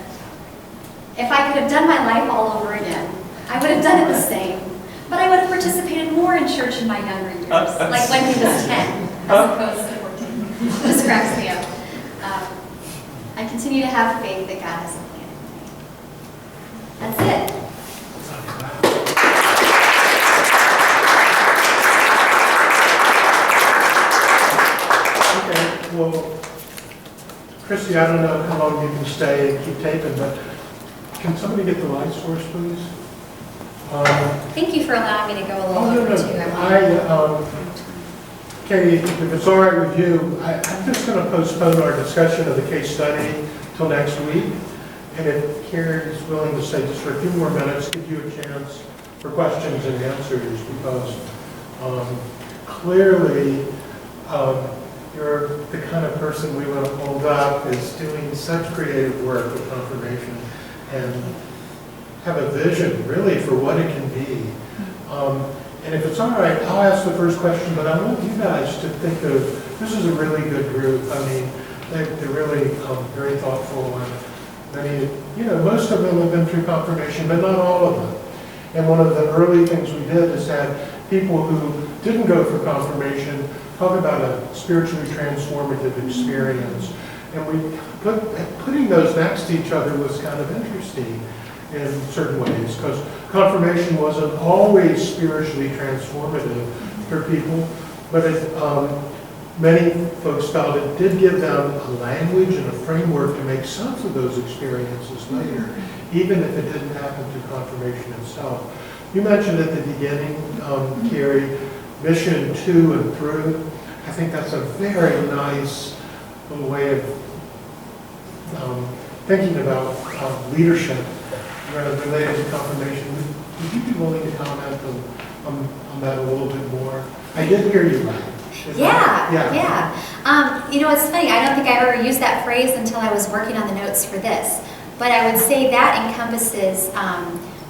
"If I could have done my life all over again, I would have done it the same. But I would have participated more in church in my younger years, like when he was 10, as opposed to 14. This cracks me up. I continue to have faith that God has a plan for me." That's it. Okay, well, Christy, I don't know how long you can stay and keep taping, but can somebody get the light source, please? Thank you for allowing me to go a little Oh, over too. Katie, if it's all right with you, I'm just going to postpone our discussion of the case study till next week. And if Karen is willing to stay just for a few more minutes, give you a chance for questions and answers, because clearly you're the kind of person we want to hold up as doing such creative work with confirmation and have a vision really for what it can be. And if it's all right, I'll ask the first question, but I want you guys to think of, this is a really good group. I mean, they're really very thoughtful, and many, most of them have been through confirmation, but not all of them. And one of the early things we did is have people who didn't go for confirmation talk about a spiritually transformative experience. And putting those next to each other was kind of interesting in certain ways, because confirmation wasn't always spiritually transformative for people, but many folks felt it did give them a language and a framework to make sense of those experiences later, even if it didn't happen through confirmation itself. You mentioned at the beginning, Cari, mission to and through. I think that's a very nice little way of thinking about leadership related to confirmation. Would you be willing to comment on that a little bit more? I did hear you right. Yeah. It's funny. I don't think I've ever used that phrase until I was working on the notes for this. But I would say that encompasses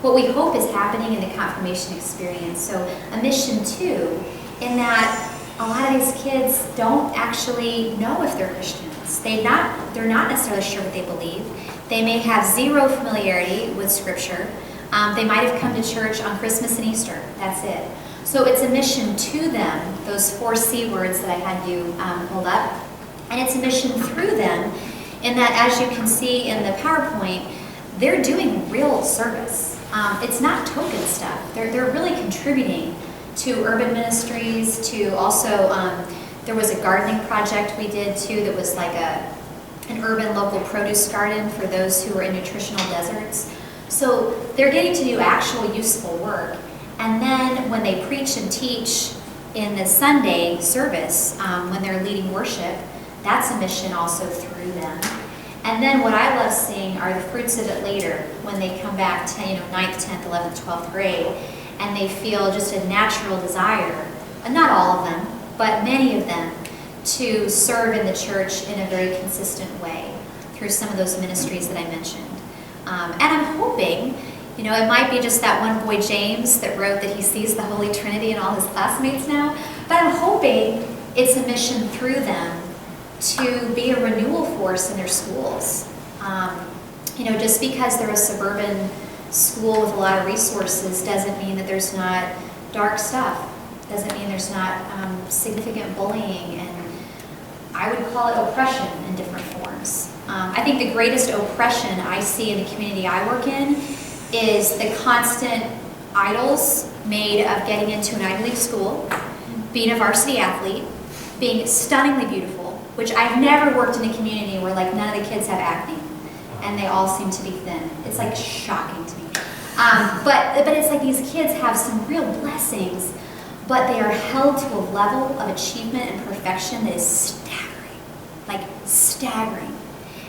what we hope is happening in the confirmation experience. So a mission too, in that a lot of these kids don't actually know if they're Christians. They're not necessarily sure what they believe. They may have zero familiarity with Scripture. They might have come to church on Christmas and Easter. That's it. So it's a mission to them, those 4 C words that I had you hold up. And it's a mission through them in that, as you can see in the PowerPoint, they're doing real service. It's not token stuff. They're really contributing to urban ministries, to also, there was a gardening project we did too that was like an urban local produce garden for those who are in nutritional deserts. So they're getting to do actual useful work. And then when they preach and teach in the Sunday service, when they're leading worship, that's a mission also through them. And then what I love seeing are the fruits of it later when they come back to 9th, 10th, 11th, 12th grade, and they feel just a natural desire, and not all of them, but many of them, to serve in the church in a very consistent way through some of those ministries that I mentioned. And I'm hoping, it might be just that one boy, James, that wrote that he sees the Holy Trinity in all his classmates now, but I'm hoping it's a mission through them to be a renewal force in their schools. Just because they're a suburban school with a lot of resources doesn't mean that there's not dark stuff. Doesn't mean there's not significant bullying, and I would call it oppression in different forms. I think the greatest oppression I see in the community I work in is the constant idols made of getting into an Ivy League school, being a varsity athlete, being stunningly beautiful, which I've never worked in a community where like none of the kids have acne and they all seem to be thin. It's like shocking to me. But it's like these kids have some real blessings, but they are held to a level of achievement and perfection that is staggering, like staggering.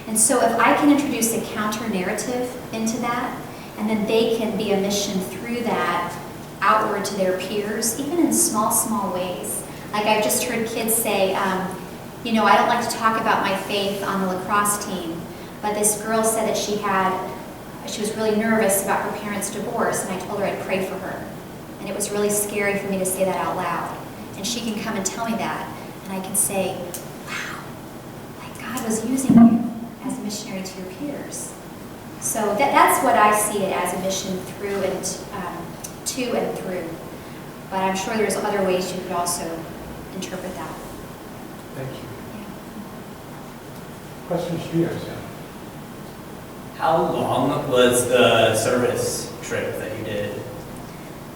And so if I can introduce a counter narrative into that, and then they can be a mission through that outward to their peers, even in small, small ways. Like I've just heard kids say, you know, I don't like to talk about my faith on the lacrosse team, but this girl said that she was really nervous about her parents' divorce, and I told her I'd pray for her. And it was really scary for me to say that out loud. And she can come and tell me that, and I can say, wow, like God was using you as a missionary to your peers. So that's what I see it as, a mission through and to and through. But I'm sure there's other ways you could also interpret that. Thank you. Questions for you guys? How long was the service trip that you did?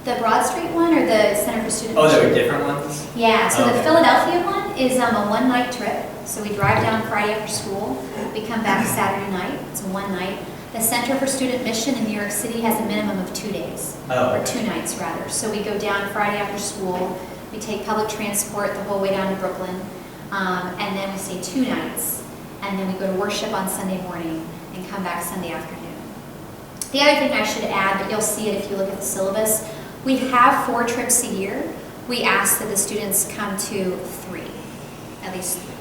The Broad Street one or the Center for Student Oh, there Mission? were different ones? Yeah, so Okay. the Philadelphia one is a one-night trip. So we drive down Friday after school, we come back Saturday night, it's a one night. The Center for Student Mission in New York City has a minimum of 2 days, Oh, or okay. 2 nights rather. So we go down Friday after school, we take public transport the whole way down to Brooklyn, and then we stay 2 nights, and then we go to worship on Sunday morning and come back Sunday afternoon. The other thing I should add, but you'll see it if you look at the syllabus, we have 4 trips a year. We ask that the students come to 3, at least 3.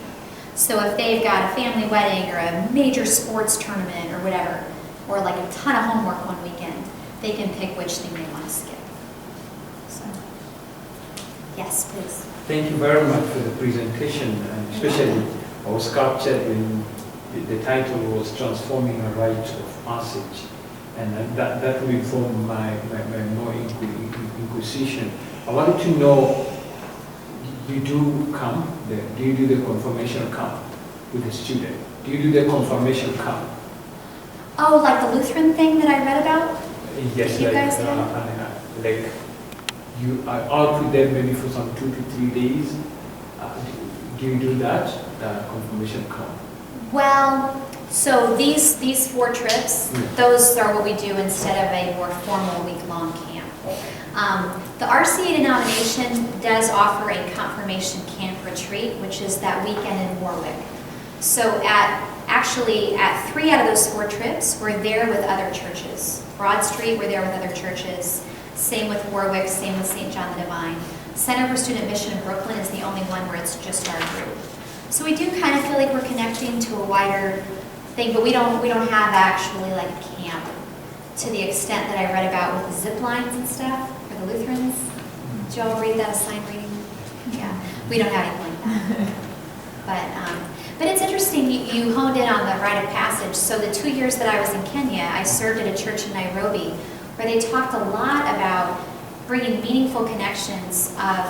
So if they've got a family wedding or a major sports tournament or whatever, or like a ton of homework one weekend, they can pick which thing they want to skip. So, yes, please. Thank you very much for the presentation, and especially I was captured when the title was Transforming a Rite of Passage, and that will inform my more inquisition. I wanted to know, you do come, do you do the confirmation camp with the student? Do you do the confirmation camp? Oh, like the Lutheran thing that I read about? Yes, You like, guys like you are out with them maybe for some 2 to 3 days. Do you do that, confirmation camp? Well, so these 4 trips, those are what we do instead of a more formal week-long camp. The RCA denomination does offer a confirmation camp retreat, which is that weekend in Warwick. So actually at 3 out of those 4 trips, we're there with other churches. Broad Street, we're there with other churches. Same with Warwick, same with St. John the Divine. Center for Student Mission in Brooklyn is the only one where it's just our group. So we do kind of feel like we're connecting to a wider thing, but we don't have actually like a camp to the extent that I read about with the zip lines and stuff for the Lutherans. Did you all read that assigned reading? Yeah, we don't have anything like that. But it's interesting, you honed in on the rite of passage. So the 2 years that I was in Kenya, I served at a church in Nairobi where they talked a lot about bringing meaningful connections of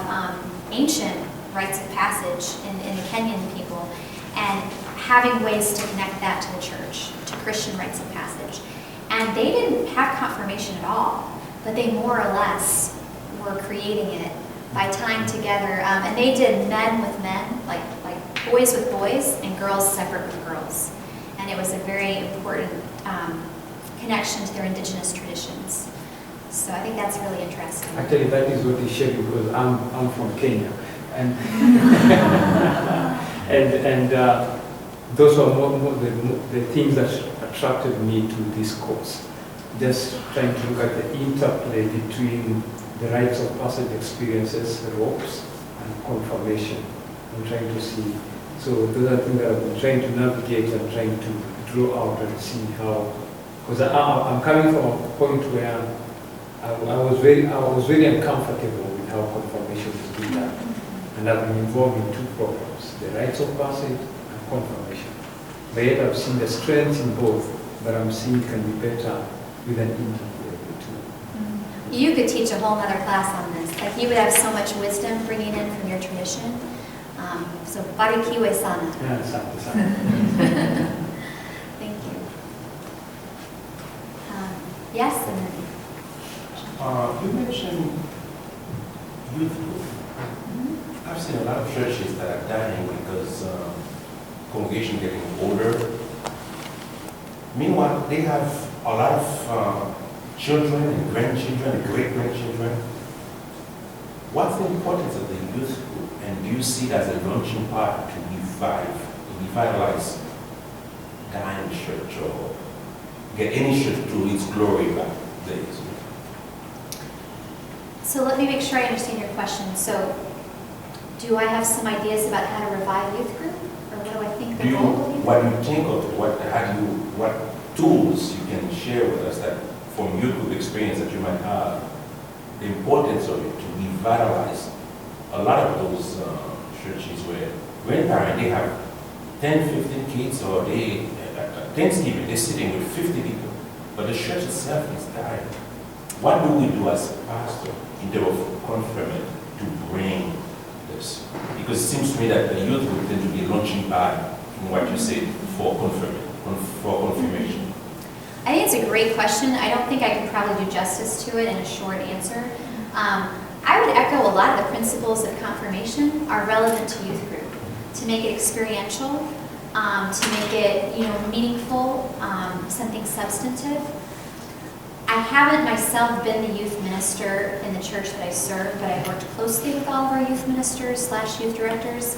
ancient rites of passage in the Kenyan people and having ways to connect that to the church, to Christian rites of passage. And they didn't have confirmation at all, but they more or less were creating it by tying together, and they did men with men, like boys with boys, and girls separate with girls. And it was a very important connection to their indigenous traditions. So I think that's really interesting. Actually, that is what they share because I'm from Kenya, and and those were more the things that attracted me to this course. Just trying to look at the interplay between the rites of passage experiences, the ropes, and confirmation. I'm trying to see. So those are things that I've been trying to navigate and trying to draw out and see how. Because I'm coming from a point where I was very uncomfortable with how confirmation is being done, and I've been involved in 2 programs: the rites of passage and confirmation. But yet I've seen the strengths in both, but I'm seeing it can be better with an interplay of the 2. You could teach a whole other class on this. Like you would have so much wisdom bringing in from your tradition. So barikiwe sana. Yeah, asante. Thank you. Yes, and then. You mentioned youth group. I've seen a lot of churches that are dying because congregation getting older. Meanwhile, they have a lot of children and grandchildren and great-grandchildren. What's the importance of the youth group, and do you see it as a launching pad to revitalize dying church or get any church to its glory back days? So let me make sure I understand your question. So do I have some ideas about how to revive youth group? Or what do I think the goal will be? What do you think of it? What tools you can share with us that from youth group experience that you might have, the importance of it to revitalize a lot of those churches where grandparents, they have 10, 15 kids, or they, at Thanksgiving, they're sitting with 50 people, but the church itself is dying. What do we do as a pastor in terms of confirming to bring this? Because it seems to me that the youth will tend to be launching pad in what you said for confirmation. I think it's a great question. I don't think I can probably do justice to it in a short answer. I would echo a lot of the principles of confirmation are relevant to youth group. To make it experiential, to make it meaningful, something substantive. I haven't myself been the youth minister in the church that I serve, but I've worked closely with all of our youth ministers / youth directors.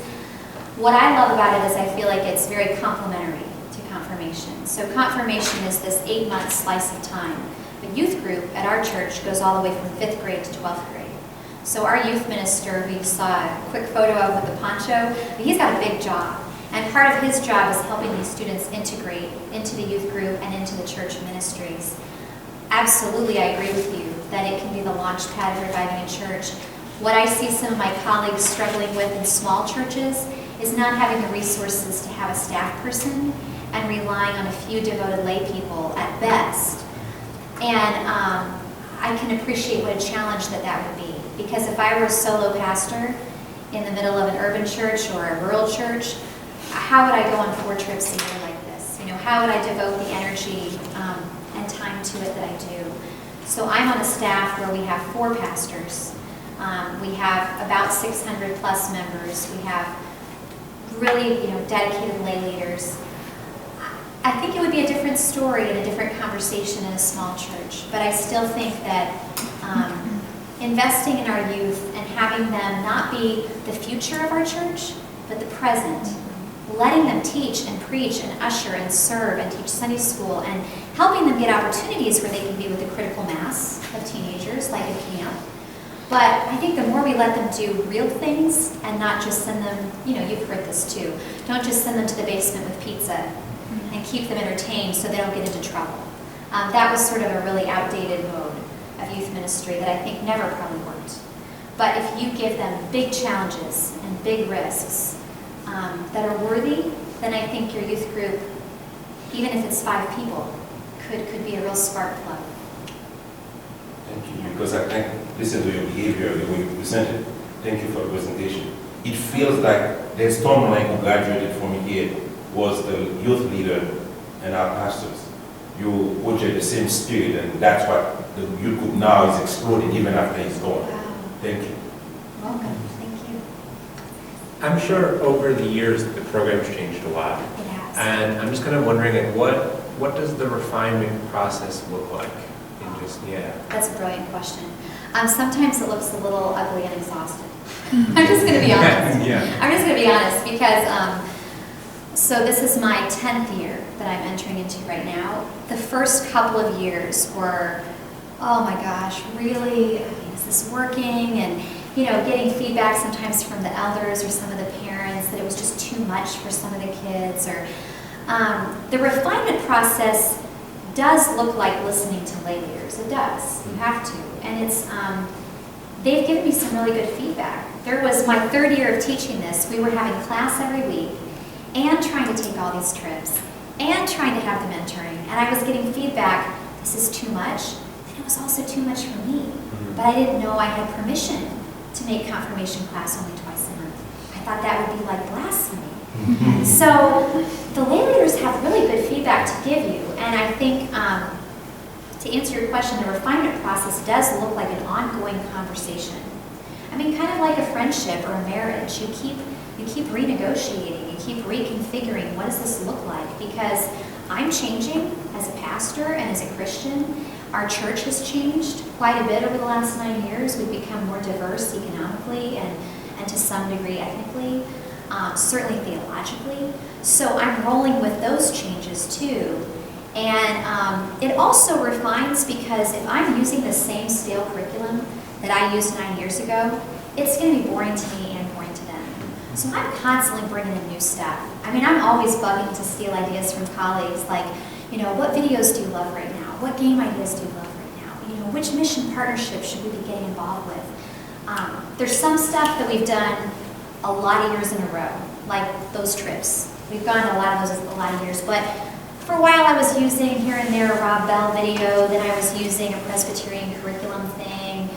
What I love about it is I feel like it's very complementary to confirmation. So confirmation is this 8-month slice of time. But youth group at our church goes all the way from 5th grade to 12th grade. So our youth minister, who you saw a quick photo of with the poncho, he's got a big job. And part of his job is helping these students integrate into the youth group and into the church ministries. Absolutely, I agree with you that it can be the launch pad of reviving a church. What I see some of my colleagues struggling with in small churches is not having the resources to have a staff person and relying on a few devoted lay people at best. And I can appreciate what a challenge that would be. Because if I were a solo pastor in the middle of an urban church or a rural church, how would I go on 4 trips a year like this? How would I devote the energy and time to it that I do? So I'm on a staff where we have 4 pastors. We have about 600 plus members. We have really, dedicated lay leaders. I think it would be a different story and a different conversation in a small church, but I still think that investing in our youth and having them not be the future of our church, but the present, letting them teach and preach and usher and serve and teach Sunday school and helping them get opportunities where they can be with a critical mass of teenagers, like a camp. But I think the more we let them do real things and not just send them, you've heard this too, don't just send them to the basement with pizza and keep them entertained so they don't get into trouble. That was sort of a really outdated mode of youth ministry that I think never probably worked. But if you give them big challenges and big risks that are worthy, then I think your youth group, even if it's 5 people, could be a real spark plug. Thank you, because I think listen to your behavior, the way you presented. Thank you for the presentation. It feels like the Stormline who graduated from here was the youth leader and our pastors. You portray the same spirit, and that's what the youth group now is exploding even after he's gone. Wow. Thank you. Welcome. Thank you. I'm sure over the years the program's changed a lot. It has. And I'm just kind of wondering, what does the refinement process look like? That's a brilliant question. Sometimes it looks a little ugly and exhausted. I'm just going to be honest. Yeah. I'm just going to be honest because, so this is my 10th year that I'm entering into right now. The first couple of years were, oh my gosh, really, is this working? And, getting feedback sometimes from the elders or some of the parents that it was just too much for some of the kids. Or the refinement process does look like listening to lay leaders. It does. You have to. And it's, they've given me some really good feedback. There was my 3rd year of teaching this. We were having class every week and trying to take all these trips and trying to have the mentoring. And I was getting feedback, this is too much. And it was also too much for me. But I didn't know I had permission to make confirmation class only twice a month. I thought that would be like blasphemy. So the lay leaders have really good feedback to give you, and I think to answer your question, the refinement process does look like an ongoing conversation. I mean, kind of like a friendship or a marriage. You keep renegotiating, you keep reconfiguring. What does this look like? Because I'm changing as a pastor and as a Christian. Our church has changed quite a bit over the last 9 years. We've become more diverse economically and to some degree ethnically, certainly theologically. So I'm rolling with those changes too. And it also refines, because if I'm using the same stale curriculum that I used 9 years ago, it's going to be boring to me and boring to them. So I'm constantly bringing in new stuff. I mean, I'm always bugging to steal ideas from colleagues, like, you know, what videos do you love right now? What game ideas do you love right now? You know, which mission partnership should we be getting involved with? There's some stuff that we've done a lot of years in a row, like those trips. We've gone to a lot of those a lot of years, but for a while I was using here and there a Rob Bell video, then I was using a Presbyterian curriculum thing,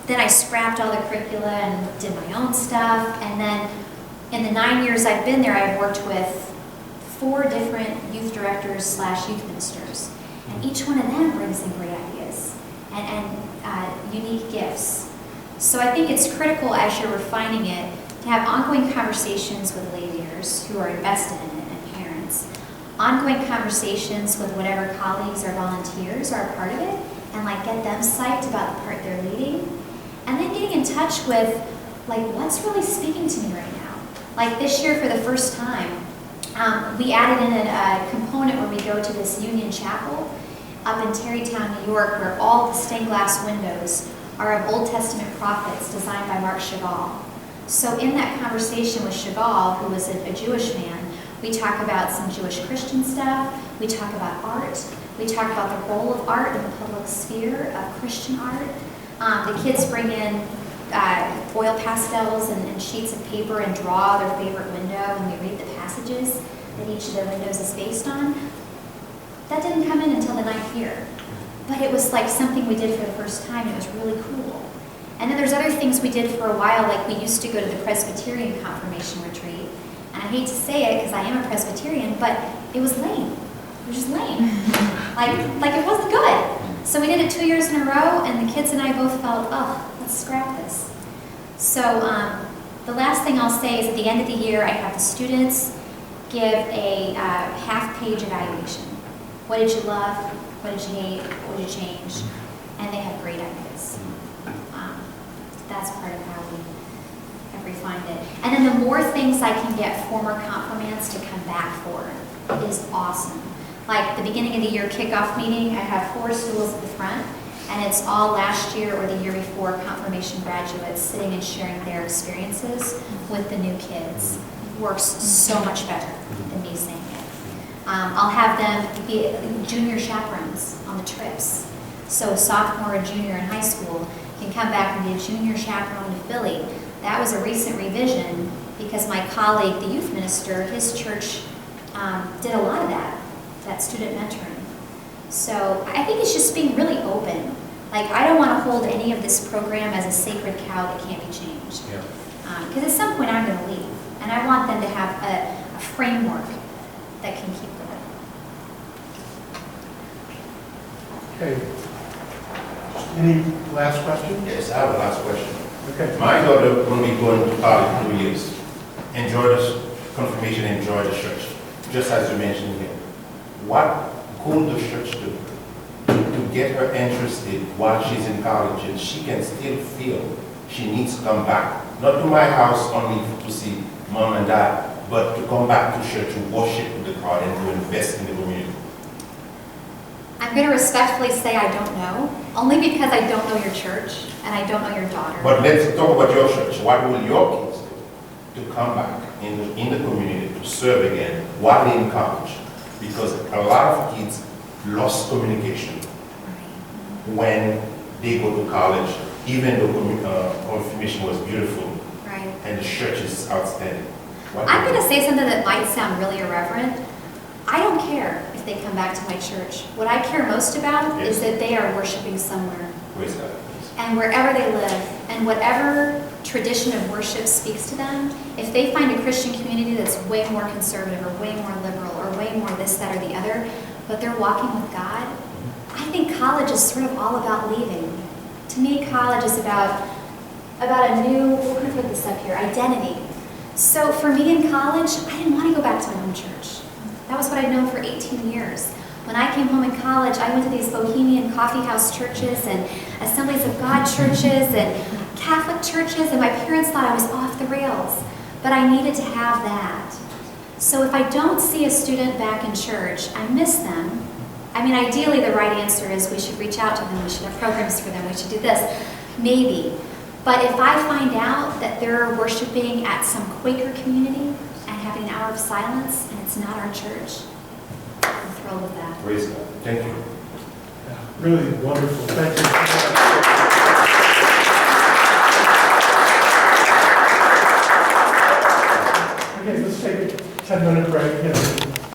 then I scrapped all the curricula and did my own stuff, and then in the 9 years I've been there, I've worked with 4 different youth directors / youth ministers, and each one of them brings in great ideas and unique gifts. So I think it's critical as you're refining it to have ongoing conversations with lay leaders who are invested in it and parents, ongoing conversations with whatever colleagues or volunteers are a part of it, and like get them psyched about the part they're leading, and then getting in touch with like what's really speaking to me right now. Like this year for the first time, we added in a component where we go to this Union Chapel up in Tarrytown, New York, where all the stained glass windows are of Old Testament prophets designed by Mark Chagall. So in that conversation with Chagall, who was a Jewish man, we talk about some Jewish Christian stuff, we talk about art, we talk about the role of art in the public sphere of Christian art. The kids bring in oil pastels and sheets of paper and draw their favorite window, and we read the passages that each of the windows is based on. That didn't come in until the 9th year. But it was like something we did for the first time, and it was really cool. And then there's other things we did for a while, like we used to go to the Presbyterian confirmation retreat. And I hate to say it because I am a Presbyterian, but it was lame. It was just lame. like it wasn't good. So we did it 2 years in a row, and the kids and I both felt, oh, let's scrap this. So the last thing I'll say is at the end of the year, I have the students give a half-page evaluation. What did you love? What did you hate? What did you change? And they have great ideas. That's part of how we have refined it. And then the more things I can get former confirmants to come back for is awesome. Like the beginning of the year kickoff meeting, I have 4 stools at the front, and it's all last year or the year before confirmation graduates sitting and sharing their experiences with the new kids. It works so much better than me saying it. I'll have them be junior chaperones on the trips. So a sophomore or junior in high school can come back and be a junior chaperone to Philly. That was a recent revision because my colleague, the youth minister, his church did a lot of that student mentoring. So I think it's just being really open. Like, I don't want to hold any of this program as a sacred cow that can't be changed. Because at some point I'm going to leave, and I want them to have a framework that can keep going. Okay. Any last question? Yes, I have a last question. Okay. My daughter will be going to college in 2 years. Enjoy the confirmation, enjoy the church. Just as you mentioned here. What could the church do to get her interested while she's in college and she can still feel she needs to come back? Not to my house only to see mom and dad, but to come back to church, to worship with the God, and to invest in the community. I'm going to respectfully say I don't know, only because I don't know your church and I don't know your daughter. But let's talk about your church. What will your kids do to come back in the community to serve again while they're in college? Because a lot of kids lost communication when they go to college, even though confirmation was beautiful and the church is outstanding. I'm going to say something that might sound really irreverent. I don't care if they come back to my church. What I care most about is that they are worshiping somewhere. Praise God. And wherever they live, and whatever tradition of worship speaks to them, if they find a Christian community that's way more conservative or way more liberal or way more this, that, or the other, but they're walking with God, I think college is sort of all about leaving. To me, college is about about a new, we're going to put this up here, identity. So for me in college, I didn't want to go back to my home church. That was what I'd known for 18 years. When I came home in college, I went to these bohemian coffee house churches and Assemblies of God churches and Catholic churches, and my parents thought I was off the rails. But I needed to have that. So if I don't see a student back in church, I miss them. I mean, ideally the right answer is we should reach out to them, we should have programs for them, we should do this. Maybe. But if I find out that they're worshiping at some Quaker community and having an hour of silence and it's not our church, I'm thrilled with that. Praise God. Thank you. Yeah, really wonderful. Thank you. Okay, let's take a 10-minute break.